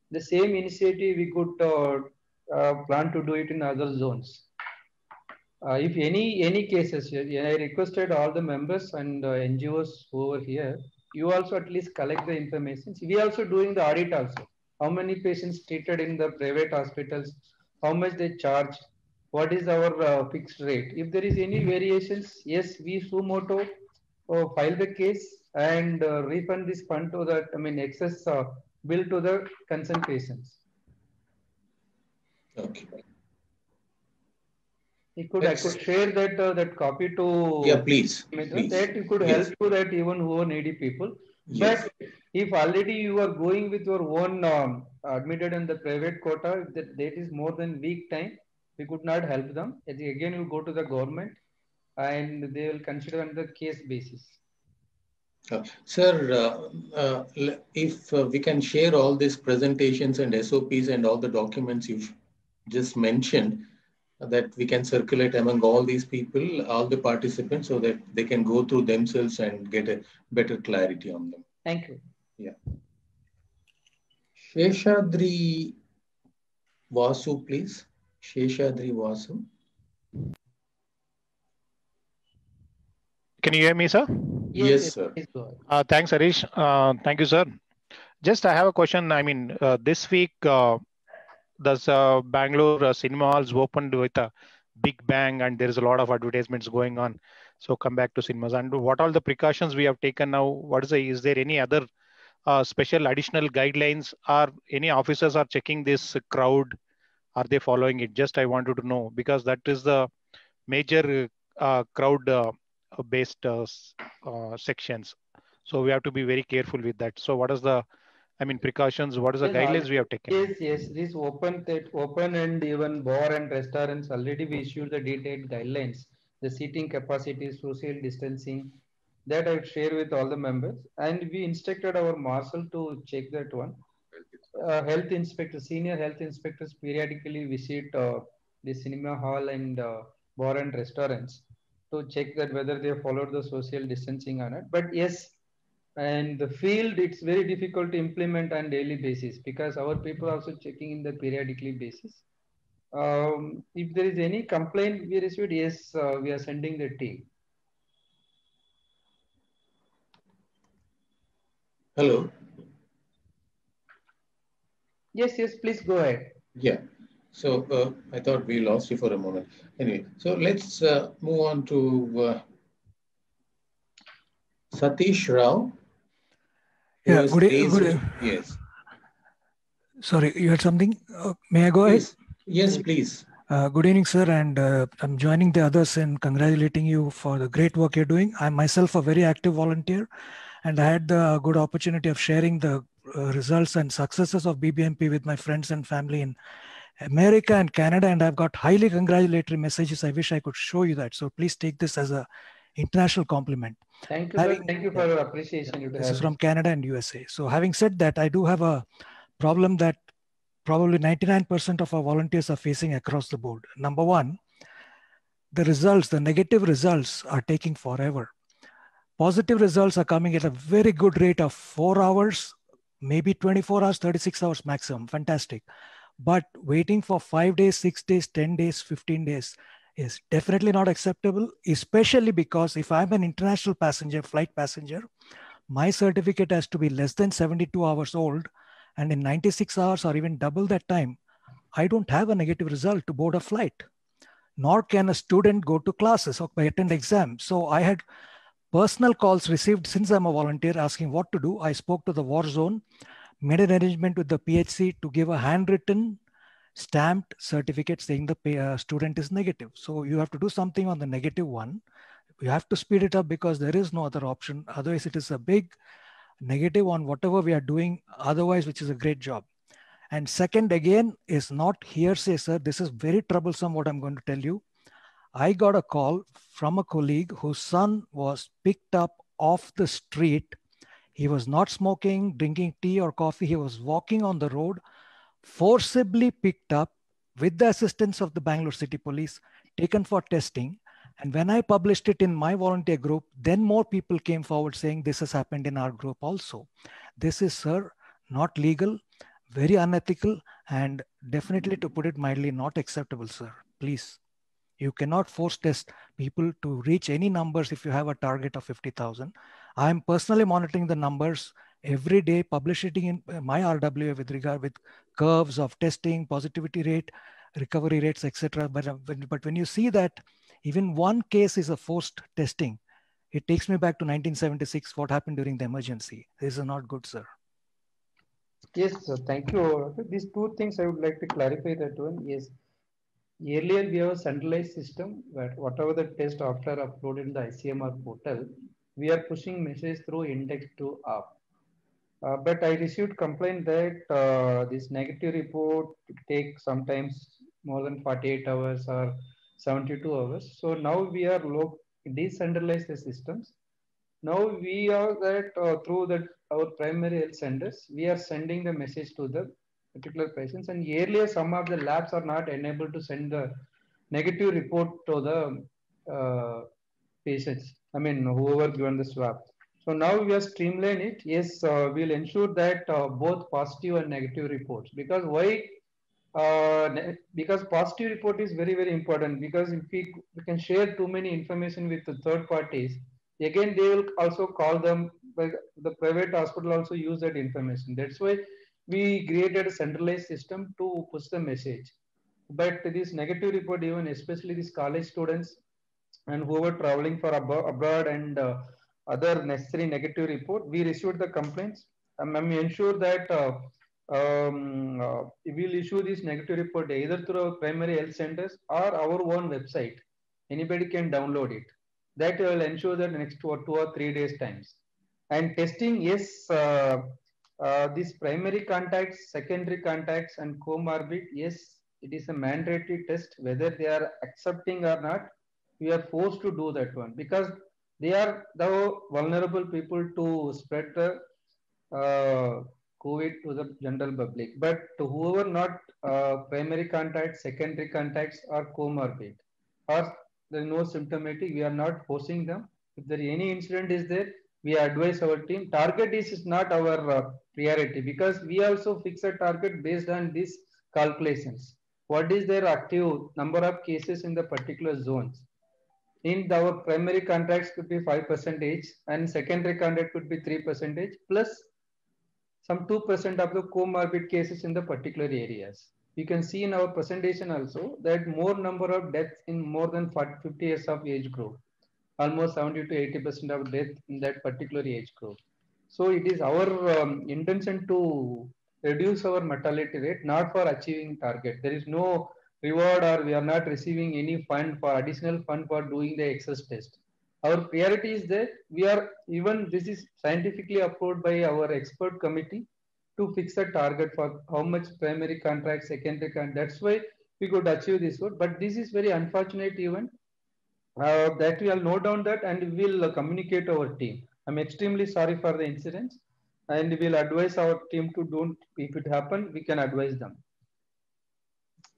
D: The same initiative we could plan to do it in other zones. If any cases, I requested all the members and NGOs over here, you also at least collect the information. We also doing the audit also. How many patients treated in the private hospitals, how much they charge, what is our fixed rate. If there is any variations, yes, we suo moto file the case and refund this fund to the, excess bill to the concerned patients.
A: Okay.
D: I could share that copy to.
A: Yeah, please. Please.
D: That you could help to that even who are needy people.
A: Yes.
D: But if already you are going with your own admitted in the private quota, if that is more than week time, we could not help them. Again, you go to the government and they will consider on the case basis.
A: Sir, if we can share all these presentations and SOPs and all the documents you've just mentioned, that we can circulate among all these people, all the participants, so that they can go through themselves and get a better clarity on them.
D: Thank you.
A: Yeah. Sheshadri Vasu, please. Sheshadri Vasu.
N: Can you hear me, sir?
A: Yes, sir.
N: Thanks, Harish. Thank you, sir. Just I have a question. This week, does Bangalore cinema halls opened with a big bang, and there is a lot of advertisements going on. So come back to cinemas. And what all the precautions we have taken now? Is there any other special additional guidelines? Are any officers are checking this crowd? Are they following it? Just I wanted to know, because that is the major crowd based sections. So we have to be very careful with that. So what is the precautions? What is the guidelines we have taken?
D: Yes. This open and even bar and restaurants, already we issued the detailed guidelines. The seating capacity, social distancing, that I share with all the members. And we instructed our marshal to check that one. Health inspector, senior health inspectors periodically visit the cinema hall and bar and restaurants to check that whether they followed the social distancing or not. But yes, and the field, it's very difficult to implement on daily basis, because our people are also checking in the periodically basis. If there is any complaint we received, yes, we are sending the team.
A: Hello.
D: Yes, yes, please go ahead.
A: Yeah. So I thought we lost you for a moment. Anyway, so let's move on to Satish Rao.
O: Yeah, good.
A: Yes.
O: Sorry, you had something? May I go ahead?
A: Yes, please.
O: Good evening, sir, and I'm joining the others in congratulating you for the great work you're doing. I'm myself a very active volunteer, and I had the good opportunity of sharing the results and successes of BBMP with my friends and family in America and Canada, and I've got highly congratulatory messages. I wish I could show you that. So please take this as a international compliment.
D: Thank you, sir. Thank you for your appreciation.
O: This is from Canada and USA. So having said that, I do have a problem that probably 99% of our volunteers are facing across the board. Number one, the results, the negative results are taking forever. Positive results are coming at a very good rate of 4 hours, maybe 24 hours, 36 hours maximum. Fantastic. But waiting for 5 days, 6 days, 10 days, 15 days is definitely not acceptable, especially because if I'm an international passenger, flight passenger, my certificate has to be less than 72 hours old. And in 96 hours or even double that time, I don't have a negative result to board a flight, nor can a student go to classes or attend exams. So I had personal calls received since I'm a volunteer asking what to do. I spoke to the war zone, made an arrangement with the PHC to give a handwritten stamped certificate saying the student is negative. So you have to do something on the negative one. You have to speed it up because there is no other option. Otherwise, it is a big negative on whatever we are doing otherwise, which is a great job. And second, again, is not hearsay, sir. This is very troublesome what I'm going to tell you. I got a call from a colleague whose son was picked up off the street. He was not smoking, drinking tea or coffee. He was walking on the road, forcibly picked up with the assistance of the Bangalore City Police, taken for testing. And when I published it in my volunteer group, then more people came forward saying this has happened in our group also. This is, sir, not legal, very unethical, and definitely, to put it mildly, not acceptable, sir. Please, you cannot force test people to reach any numbers if you have a target of 50,000. I am personally monitoring the numbers every day, publishing in my RWA with curves of testing, positivity rate, recovery rates, etc. But when you see that even one case is a forced testing, it takes me back to 1976, what happened during the emergency. This is not good, sir.
D: Yes, sir. Thank you. These two things I would like to clarify that one. Yes. Earlier, we have a centralized system where whatever the test after uploaded in the ICMR portal, we are pushing message through index to app. But I received complaint that this negative report takes sometimes more than 48 hours or 72 hours. So now we are decentralized the systems. Now we are that through that our primary health centers, we are sending the message to the particular patients. And earlier, some of the labs are not enabled to send the negative report to the patients. I mean, whoever given the swab. So now we are streamlining it. Yes, we'll ensure that both positive and negative reports. Because why? Because positive report is very, very important. Because if we can share too many information with the third parties, again they will also call them. But the private hospital also use that information. That's why we created a centralized system to push the message. But this negative report, even especially these college students and who were traveling for abroad and other necessary negative report, we received the complaints. We ensure that we will issue this negative report either through our primary health centers or our own website. Anybody can download it. That will ensure that next 2 or 3 days times. And testing, yes, these primary contacts, secondary contacts, and comorbid, yes, it is a mandatory test. Whether they are accepting or not, we are forced to do that one because they are the vulnerable people to spread the COVID to the general public. But to whoever not primary contacts, secondary contacts, or comorbid, or there is no symptomatic, we are not forcing them. If there any incident is there, we advise our team. Target is not our priority because we also fix a target based on these calculations. What is their active number of cases in the particular zones? In our primary contracts could be 5% and secondary contract could be 3% plus some 2% of the comorbid cases in the particular areas. You can see in our presentation also that more number of deaths in more than 50 years of age group, almost 70 to 80% of death in that particular age group. So it is our intention to reduce our mortality rate, not for achieving target. There is no reward, or we are not receiving any fund for additional fund for doing the excess test. Our priority is that we are, even this is scientifically approved by our expert committee, to fix a target for how much primary contract, secondary contract. That's why we could achieve this one. But this is very unfortunate event. That we will note down that and we'll communicate to our team. I'm extremely sorry for the incidents, and we'll advise our team to don't, if it happen, we can advise them.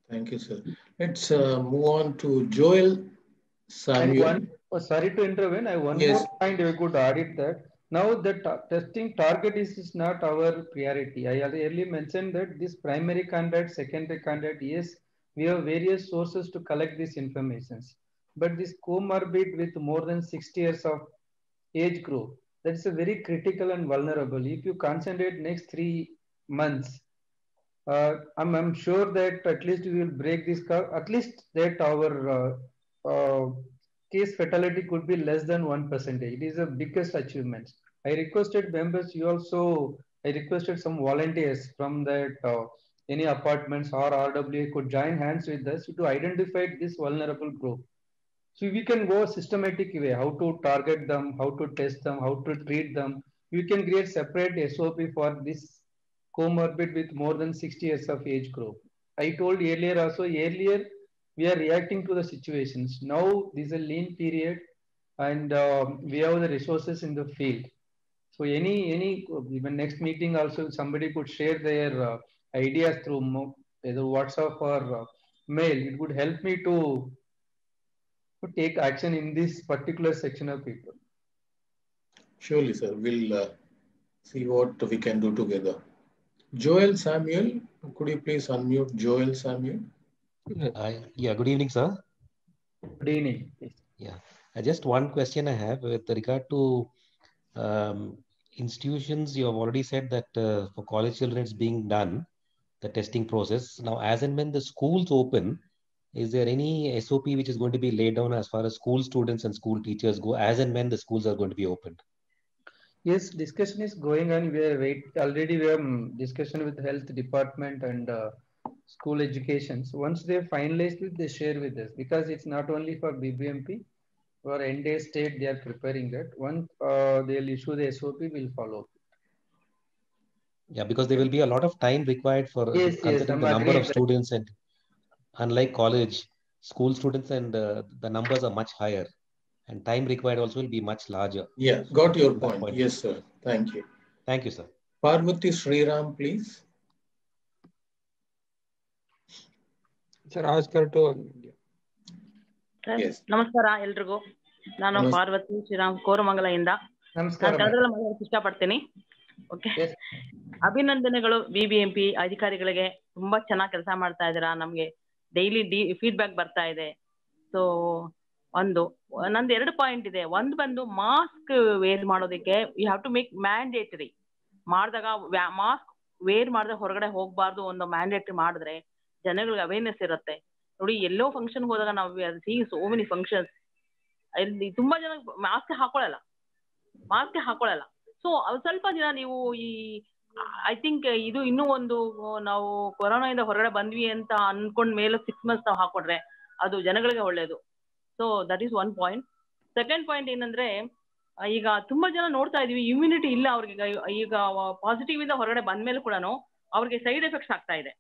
A: Thank you, sir. Let's move on to Joel Samuel.
D: Sorry to intervene. I one more point we could audit that. Now the testing target is not our priority. I earlier mentioned that this primary contact, secondary contact, yes, we have various sources to collect these informations. But this comorbid with more than 60 years of age group, that's a very critical and vulnerable. If you concentrate next 3 months, I'm sure that at least we will break this curve, at least that our case fatality could be less than 1%. It is the biggest achievement. I requested members, I requested some volunteers from that any apartments or RWA could join hands with us to identify this vulnerable group. So we can go a systematic way, how to target them, how to test them, how to treat them. We can create separate SOP for this comorbid with more than 60 years of age group. I told earlier also, earlier we are reacting to the situations. Now this is a lean period, and we have the resources in the field. So even next meeting also, somebody could share their ideas through either WhatsApp or mail. It would help me to take action in this particular section of people.
A: Surely, sir. We'll see what we can do together. Joel Samuel, could you please unmute Joel Samuel?
P: Yeah, good evening, sir.
D: Good evening.
P: Yeah, just one question I have with regard to institutions. You have already said that for college children it's being done, the testing process. Now, as and when the schools open, is there any SOP which is going to be laid down as far as school students and school teachers go, as and when the schools are going to be opened?
D: Yes, discussion is going on. We are already we have discussion with the health department and school education. So once they finalize it, they share with us, because it's not only for BBMP, for entire state they are preparing that. Once they'll issue the SOP, we'll follow.
P: Yeah, because there will be a lot of time required for considering the number of students, and unlike college, school students and the numbers are much higher, and time required also will be much larger.
A: Yeah, got your point. Yes, sir. Thank you.
P: Thank you, sir.
A: Parvati Sriram, please.
G: Sir, Oscar to
A: Yes.
Q: ನಮಸ್ಕಾರ ಎಲ್ರಿಗೂ. ನಾನು ಪಾರ್ವತಿ ಶ್ರೀರಾಮ್ ಕೋರಮಂಗಲದಿಂದ. ನಾನು ಕನ್ನಡದಲ್ಲಿ ಮಾತಾಡಕ್ಕೆ ಇಷ್ಟಪಡ್ತೀನಿ. Okay, ಅಭಿನಂದನೆಗಳು BBMP ಅಧಿಕಾರಿಗಳಿಗೆ. ತುಂಬಾ ಚೆನ್ನಾಗಿ ಕೆಲಸ ಮಾಡ್ತಾ ಇದ್ದೀರಾ. ನಮ್ಗೆ ಡೈಲಿ ಫೀಡ್ಬ್ಯಾಕ್ ಬರ್ತಾ ಇದೆ. ಸೊ ನಂದು 2 ಪಾಯಿಂಟ್ ಇದೆ. ಒಂದು ಬಂದು ಮಾಸ್ಕ್ ವೇರ್ ಮಾಡೋದಕ್ಕೆ you have to make mandatory. ಮಾಡಿದಾಗ ಮಾಸ್ಕ್ ವೇರ್ ಮಾಡದೆ ಹೊರಗಡೆ ಹೋಗ್ಬಾರ್ದು, ಒಂದು ಮ್ಯಾಂಡೇಟರಿ ಮಾಡಿದ್ರೆ ಜನಗಳಿಗೆ ಅವೇರ್ನೆಸ್ ಇರುತ್ತೆ. ನೋಡಿ, ಎಲ್ಲೋ ಫಂಕ್ಷನ್ ಹೋದಾಗ ನಾವು ಸೀಯಿಂಗ್ ಸೋ ಮೆನಿ ಫಂಕ್ಷನ್ಸ್, ಇಲ್ಲಿ ತುಂಬಾ ಜನ ಮಾಸ್ಕ್ ಹಾಕೊಳ್ಳಲ್ಲ. ಸೊ ಸ್ವಲ್ಪ ದಿನ ನೀವು ಐ ಥಿಂಕ್ ಇದು ಇನ್ನೂ ಒಂದು, ನಾವು ಕೊರೋನಾದಿಂದ ಹೊರಗಡೆ ಬಂದ್ವಿ ಅಂತ ಅನ್ಕೊಂಡ್ ಮೇಲೆ 6 months ನಾವು ಹಾಕೊಂಡ್ರೆ ಅದು ಜನಗಳಿಗೆ ಒಳ್ಳೇದು. So that is 1 point. Second point ಏನಂದ್ರೆ, ಈಗ ತುಂಬಾ ಜನ ನೋಡ್ತಾ ಇದೀವಿ, ಇಮ್ಯುನಿಟಿ ಇಲ್ಲ ಅವ್ರಿಗೆ. ಈಗ ಪಾಸಿಟಿವ್ ಇಂದ ಹೊರಗಡೆ ಬಂದ್ಮೇಲೆ ಕೂಡ ಅವ್ರಿಗೆ ಸೈಡ್ ಎಫೆಕ್ಟ್ಸ್ ಆಗ್ತಾ ಇದೆ.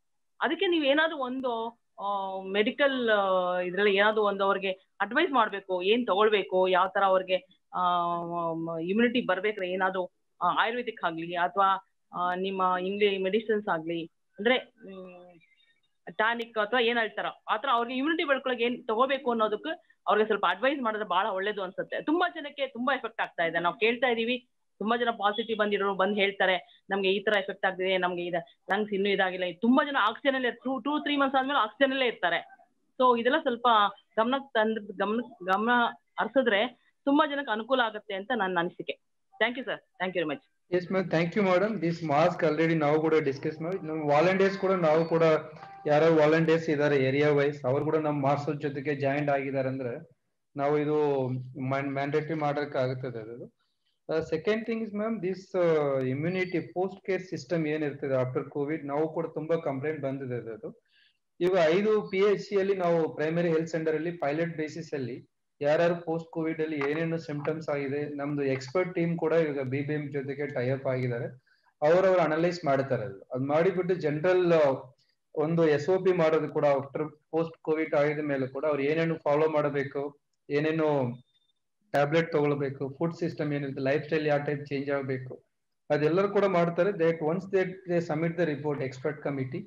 Q: ಅದಕ್ಕೆ ನೀವು ಏನಾದ್ರು ಒಂದು ಮೆಡಿಕಲ್ ಇದ್ರಲ್ಲಿ ಏನಾದ್ರು ಒಂದು ಅವ್ರಿಗೆ ಅಡ್ವೈಸ್ ಮಾಡ್ಬೇಕು, ಏನ್ ತಗೊಳ್ಬೇಕು, ಯಾವ ತರ ಅವ್ರಿಗೆ ಇಮ್ಯುನಿಟಿ ಬರ್ಬೇಕ್ರೆ ಏನಾದ್ರು ಆಯುರ್ವೇದಿಕ್ ಆಗ್ಲಿ ಅಥವಾ ನಿಮ್ಮ ಇಂಗ್ಲಿಷ್ ಮೆಡಿಸಿನ್ಸ್ ಆಗ್ಲಿ, ಅಂದ್ರೆ ಟಾನಿಕ್ ಅಥವಾ ಏನ್ ಹೇಳ್ತಾರ ಆತರ ಅವ್ರಿಗೆ ಇಮ್ಯುನಿಟಿ ಬೆಳ್ಕೊಳಕ್ ಏನ್ ತಗೋಬೇಕು ಅನ್ನೋದಕ್ಕೆ ಅವ್ರಿಗೆ ಸ್ವಲ್ಪ ಅಡ್ವೈಸ್ ಮಾಡಿದ್ರೆ ಬಹಳ ಒಳ್ಳೇದು ಅನ್ಸುತ್ತೆ. ತುಂಬಾ ಜನಕ್ಕೆ ತುಂಬಾ ಎಫೆಕ್ಟ್ ಆಗ್ತಾ ಇದೆ. ನಾವು ಕೇಳ್ತಾ ಇದೀವಿ, ತುಂಬಾ ಜನ ಪಾಸಿಟಿವ್ ಬಂದಿರೋರು ಬಂದು ಹೇಳ್ತಾರೆ ನಮ್ಗೆ ಈ ತರ ಎಫೆಕ್ಟ್ ಆಗ್ತಿದೆ, ನಮ್ಗೆ ಲಂಗ್ಸ್ ಇನ್ನೂ ಇದಾಗಿಲ್ಲ. ತುಂಬಾ ಜನ ಆಕ್ಸಿಜನ್ ಅಲ್ಲೇ 2-3 months ಆದ್ಮೇಲೆ ಆಕ್ಸಿಜನ್ ಅಲ್ಲೇ ಇರ್ತಾರೆ. ಸೊ ಇದೆಲ್ಲ ಸ್ವಲ್ಪ ಗಮನ ಹರಿಸಿದ್ರೆ ತುಂಬಾ ಜನಕ್ಕೆ ಅನುಕೂಲ ಆಗುತ್ತೆ ಅಂತ ನನ್ನ ಅನಿಸಿಕೆ. Thank you sir. Thank you very much.
D: Yes, ma'am. Thank you, madam. This mask already now kuda discuss madam. Volunteers kuda now kuda ಯಾರೋ ವಾಲಂಟಿಯರ್ಸ್ ಇದ್ದಾರೆ ಏರಿಯಾ ವೈಸ್ ಅವ್ರು ಕೂಡ ನಮ್ಮ ಮಾರ್ಕ್ಸ್ ಜೊತೆಗೆ ಜಾಯಿಂಟ್ ಆಗಿದ್ದಾರೆ ಅಂದ್ರೆ ನಾವು ಇದು ಮ್ಯಾಂಡೇಟರಿ ಮಾಡೋಕೆ ಆಗುತ್ತದೆ ಅದು. Second thing is ma'am this immunity post care system ಏನಿರ್ತದೆ ಆಫ್ಟರ್ ಕೋವಿಡ್ ನಾವು ಕೂಡ ತುಂಬಾ ಕಂಪ್ಲೇಂಟ್ ಬಂದಿದೆ ಅದು. ಈಗ 5 PHC ಅಲ್ಲಿ ನಾವು ಪ್ರೈಮರಿ ಹೆಲ್ತ್ ಸೆಂಟರ್ ಅಲ್ಲಿ ಪೈಲಟ್ ಬೇಸಿಸ್ ಅಲ್ಲಿ ಯಾರ್ಯಾರು ಪೋಸ್ಟ್ ಕೋವಿಡ್ ಅಲ್ಲಿ ಏನೇನು ಸಿಂಪ್ಟಮ್ಸ್ ಆಗಿದೆ ನಮ್ದು ಎಕ್ಸ್ಪರ್ಟ್ ಟೀಮ್ ಕೂಡ ಈಗ BBM ಜೊತೆಗೆ ಟೈಅಪ್ ಆಗಿದ್ದಾರೆ. ಅವ್ರವ್ರು ಅನಲೈಸ್ ಮಾಡ್ತಾರೆ ಅದು ಮಾಡಿಬಿಟ್ಟು ಜನರಲ್ ಒಂದು SOP ಮಾಡೋದು ಕೂಡ ಆಫ್ಟರ್ ಪೋಸ್ಟ್ ಕೋವಿಡ್ ಆಗಿದ ಮೇಲೆ ಕೂಡ ಅವ್ರು ಏನೇನು ಫಾಲೋ ಮಾಡಬೇಕು, ಏನೇನು ಟ್ಯಾಬ್ಲೆಟ್ ತಗೊಳ್ಬೇಕು, ಫುಡ್ ಸಿಸ್ಟಮ್ ಏನಿರುತ್ತೆ, ಲೈಫ್ ಸ್ಟೈಲ್ ಯಾವ ಟೈಪ್ ಚೇಂಜ್ ಆಗಬೇಕು ಅದೆಲ್ಲರೂ ಕೂಡ ಮಾಡ್ತಾರೆ. That once they submit the report expert committee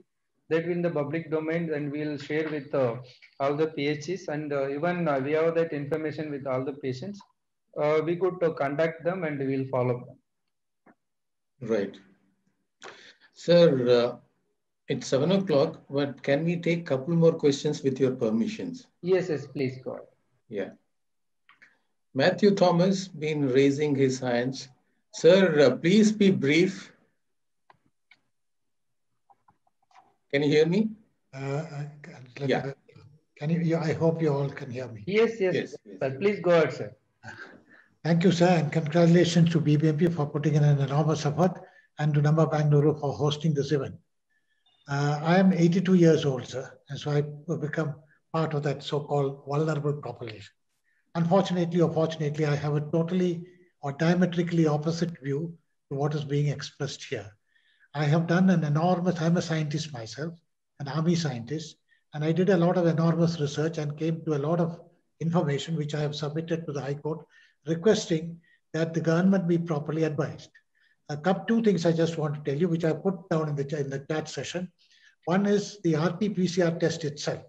D: that will in the public domain and we'll share with all the PHCs and even we have that information with all the patients. We could contact them and we'll follow them.
A: Right. Sir, it's 7 o'clock, but can we take a couple more questions with your permissions?
D: Yes, please go ahead.
A: Yeah. Matthew Thomas been raising his hands. Sir, please be brief. Can you hear me?
R: Yeah. Can you? I hope you all can hear me.
D: Yes. Sir, please go ahead, sir.
R: Thank you, sir, and congratulations to BBMP for putting in an enormous effort and to Number Bangalore for hosting this event. I am 82 years old, sir, and so I become part of that so-called vulnerable population. Unfortunately or fortunately, I have a totally or diametrically opposite view to what is being expressed here. I have done an enormous, I'm a scientist myself, an army scientist, and I did a lot of enormous research and came to a lot of information which I have submitted to the High Court requesting that the government be properly advised. Two things I just want to tell you, which I put down in the chat session. One is the RT-PCR test itself.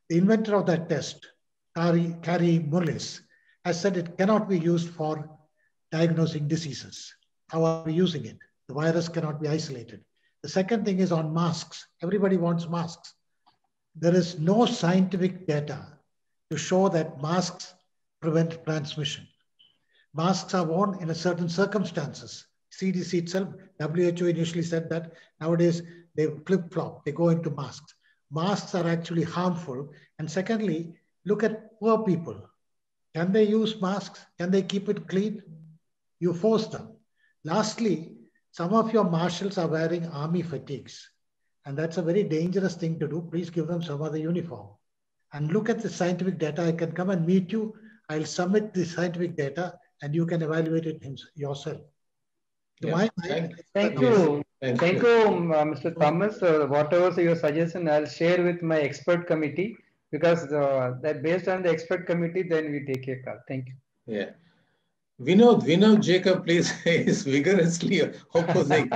R: The inventor of that test, Kary Mullis, has said it cannot be used for diagnosing diseases. How are we using it? The virus cannot be isolated. The second thing is on masks. Everybody wants masks. There is no scientific data to show that masks prevent transmission. Masks are worn in a certain circumstances. CDC itself, WHO initially said that nowadays they flip-flop, they go into masks. Masks are actually harmful. And secondly, look at poor people. Can they use masks? Can they keep it clean? You force them. Lastly, some of your marshals are wearing army fatigues, and that's a very dangerous thing to do. Please give them some other uniform. And look at the scientific data. I can come and meet you. I'll submit the scientific data, and you can evaluate it yourself.
D: Thank you, Mr. Thomas. Whatever your suggestion, I'll share with my expert committee because that based on the expert committee, then we take a call. Thank you.
A: Yeah. Vinod Jacob, please, is vigorously opposing.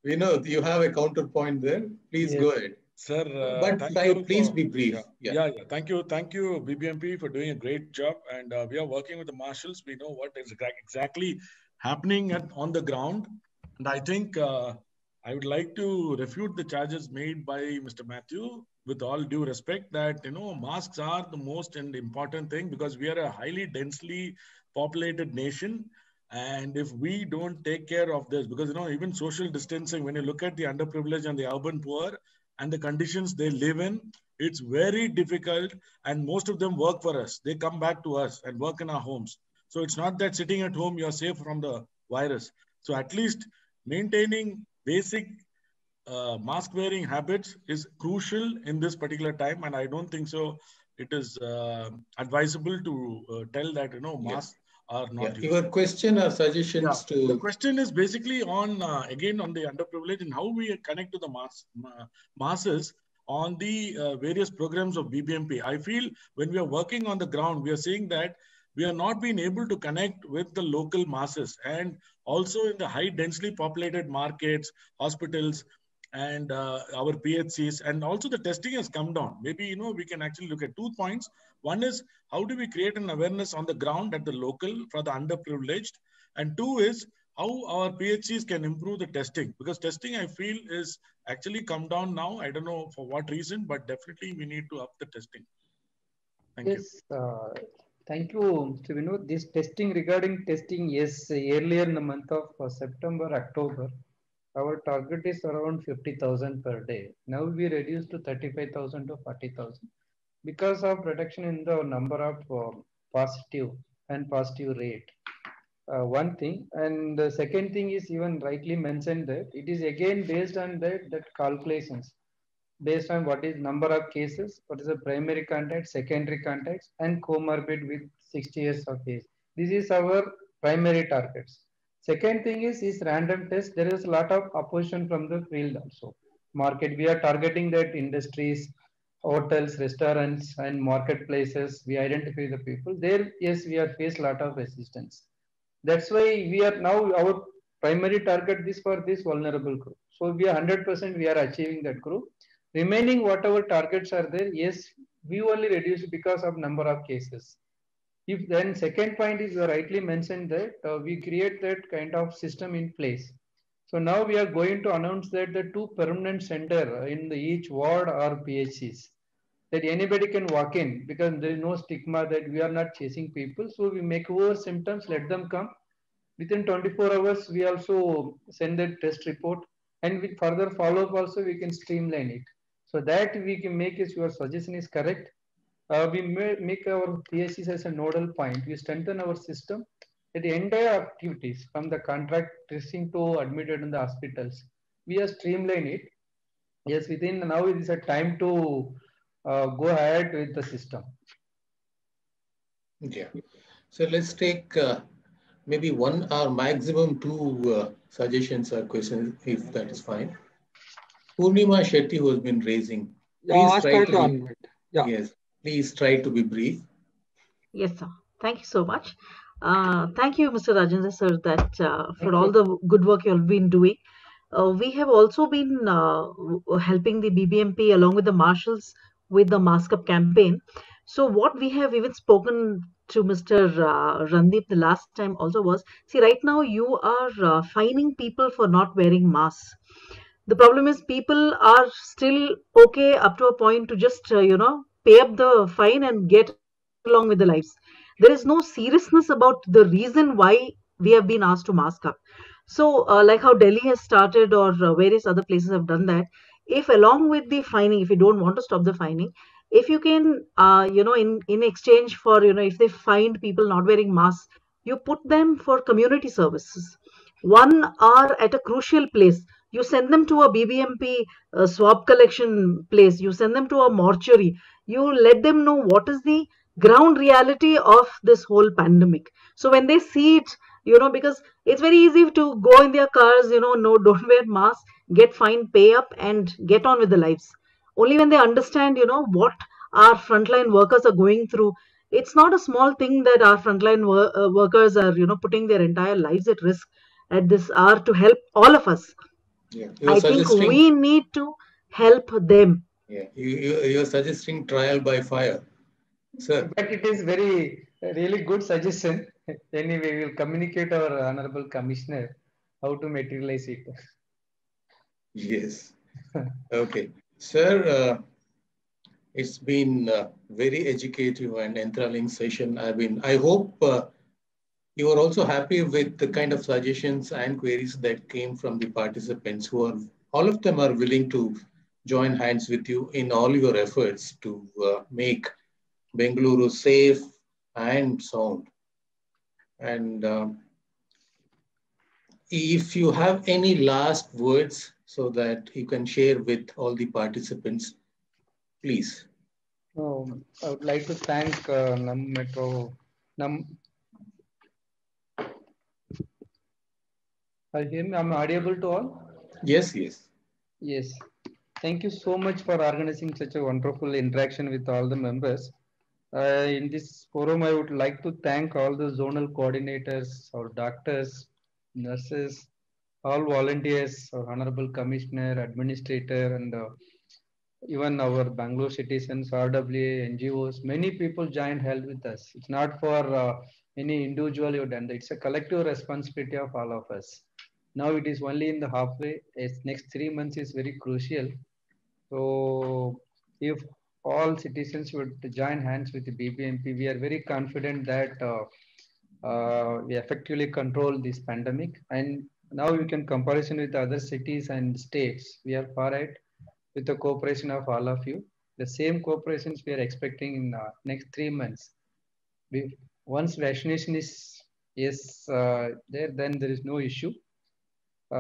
A: Vinod, you have a counterpoint there. Please go ahead.
S: Sir,
A: but please be brief.
S: Yeah. Thank you, BBMP, for doing a great job. And we are working with the marshals. We know what is exactly happening on the ground. And I think I would like to refute the charges made by Mr. Matthew, with all due respect, that masks are the most and important thing because we are a highly densely populated nation. And if we don't take care of this, because even social distancing, when you look at the underprivileged and the urban poor and the conditions they live in, it's very difficult. And most of them work for us. They come back to us and work in our homes. So it's not that sitting at home, you're safe from the virus. So at least maintaining basic mask wearing habits is crucial in this particular time. And I don't think so it is advisable to tell that, masks are not used.
A: Your question or suggestions to...
S: The question is basically on, again, on the underprivileged and how we connect to the masses on the various programs of BBMP. I feel when we are working on the ground, we are seeing that we are not being able to connect with the local masses, and also in the high densely populated markets, hospitals, and our PHCs, and also the testing has come down. Maybe, we can actually look at 2 points. One is, how do we create an awareness on the ground at the local for the underprivileged? And 2 is, how our PHCs can improve the testing, because testing, I feel, is actually come down now. I don't know for what reason, but definitely we need to up the testing. Thank you.
D: Thank you, Mr. Vinod. This testing, regarding testing, yes, earlier in the month of September, October, our target is around 50,000 per day. Now we reduced to 35,000 to 40,000 because of reduction in the number of positive and positive rate. One thing, and the second thing is even rightly mentioned that it is again based on that calculations, based on what is number of cases, what is the primary contact, secondary contacts, and comorbid with 60 years of age. This is our primary targets. Second thing is random test. There is a lot of opposition from the field also. Market, we are targeting that industries, hotels, restaurants, and marketplaces. We identify the people. There, yes, we are faced a lot of resistance. That's why we are now, our primary target is for this vulnerable group. So we are 100% we are achieving that group. Remaining whatever targets are there, yes, we only reduce because of number of cases. If then second point is you rightly mentioned that we create that kind of system in place. So now we are going to announce that the 2 permanent center in the each ward or PHCs, that anybody can walk in because there is no stigma that we are not chasing people. So we make over symptoms, let them come. Within 24 hours, we also send the test report, and with further follow-up also we can streamline it. So that we can make is your suggestion is correct. We may make our PSCs as a nodal point. We strengthen our system at the entire activities from the contract tracing to admitted in the hospitals. We are streamline it. Yes, within now it is a time to go ahead with the system.
A: Yeah. So let's take maybe 1 or maximum 2 suggestions or questions, if that is fine. Purnima Shetty, who has been raising.
G: Yeah,
A: Yes, please try to be brief.
T: Yes, sir. Thank you so much. Thank you, Mr. Rajendra, sir, that for all the good work you've been doing. We have also been helping the BBMP along with the marshals with the Mask Up campaign. So what we have even spoken to Mr. Randeep the last time also was, see, right now you are fining people for not wearing masks. The problem is people are still okay up to a point to just, pay up the fine and get along with their lives. There is no seriousness about the reason why we have been asked to mask up. So, like how Delhi has started or various other places have done that, if along with the fining, if you don't want to stop the fining, if you can, in exchange for, if they find people not wearing masks, you put them for community services. 1 hour at a crucial place. You send them to a BBMP swab collection place. You send them to a mortuary. You let them know what is the ground reality of this whole pandemic. So when they see it, because it's very easy to go in their cars, no, don't wear masks, get fined, pay up, and get on with the lives. Only when they understand, what our frontline workers are going through. It's not a small thing that our frontline workers are, putting their entire lives at risk at this hour to help all of us.
A: Yeah.
T: I think we need to help them.
A: Yeah, you're suggesting trial by fire, sir.
D: But it is very really good suggestion. Anyway, we will communicate our honorable commissioner how to materialize it.
A: Yes. Okay, sir. It's been a very educative and enthralling session. I hope you are also happy with the kind of suggestions and queries that came from the participants who are, all of them are willing to join hands with you in all your efforts to make Bengaluru safe and sound. And if you have any last words so that you can share with all the participants, please.
D: I would like to thank NAM Metro. I hear me? I'm audible to all?
A: Yes, yes.
D: Yes. Thank you so much for organizing such a wonderful interaction with all the members. In this forum, I would like to thank all the zonal coordinators, our doctors, nurses, all volunteers, our honorable commissioner, administrator, and even our Bangalore citizens, RWA, NGOs. Many people joined help with us. It's not for any individual you've done. It's a collective responsibility of all of us. Now it is only in the halfway. Next 3 months is very crucial. So if all citizens would join hands with the BBMP, we are very confident that we effectively control this pandemic. And now we can comparison with other cities and states. We are far ahead with the cooperation of all of you. The same cooperations we are expecting in next 3 months. Once vaccination is there, then there is no issue. We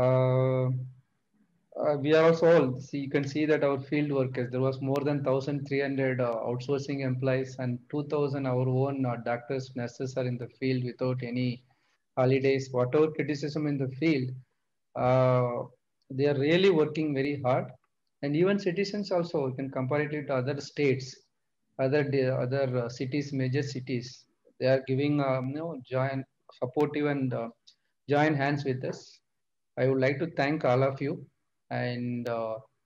D: are also all, you can see that our field workers, there was more than 1,300 outsourcing employees and 2,000 our own doctors, nurses are in the field without any holidays. Whatever criticism in the field, they are really working very hard. And even citizens also, you can compare it to other states, other cities, major cities. They are giving join supportive and join hands with us. I would like to thank all of you, and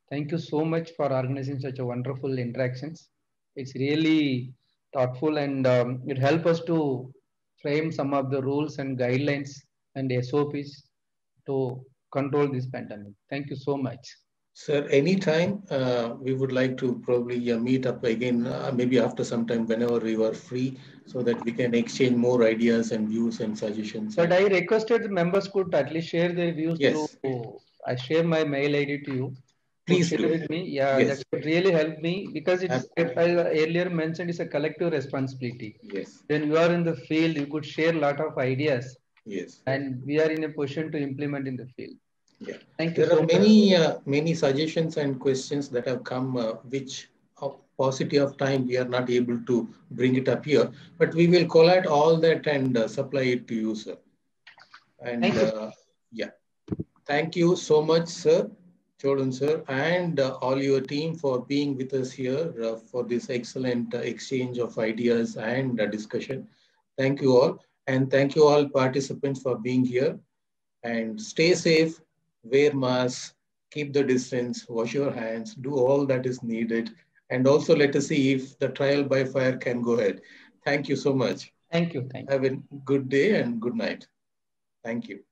D: thank you so much for organizing such a wonderful interactions. It's really thoughtful, and it helps us to frame some of the rules and guidelines and SOPs to control this pandemic. Thank you so much.
A: Sir, anytime we would like to probably meet up again, maybe after some time, whenever you are free, so that we can exchange more ideas and views and suggestions.
D: But I requested the members could at least share their views
A: Yes.
D: through, I share my mail ID to you.
A: Please
D: share
A: do.
D: with me. Yeah,
A: Yes.
D: that would really help me, because it's, as I earlier mentioned, it's a collective responsibility.
A: Yes.
D: When you are in the field, you could share a lot of ideas.
A: Yes.
D: And we are in a position to implement in the field.
A: Yeah.
D: Thank you
A: There
D: so
A: are
D: much.
A: many suggestions and questions that have come, which of paucity of time we are not able to bring it up here, but we will collate all that and supply it to you, sir. And
D: Thank you.
A: yeah, thank you so much, sir, Cholan sir, and all your team for being with us here for this excellent exchange of ideas and discussion. Thank you all, and thank you all participants for being here. And stay safe, wear masks, keep the distance, wash your hands, do all that is needed. And also let us see if the trial by fire can go ahead. Thank you so much.
D: Thank you. Thank you.
A: Have a good day and good night. Thank you.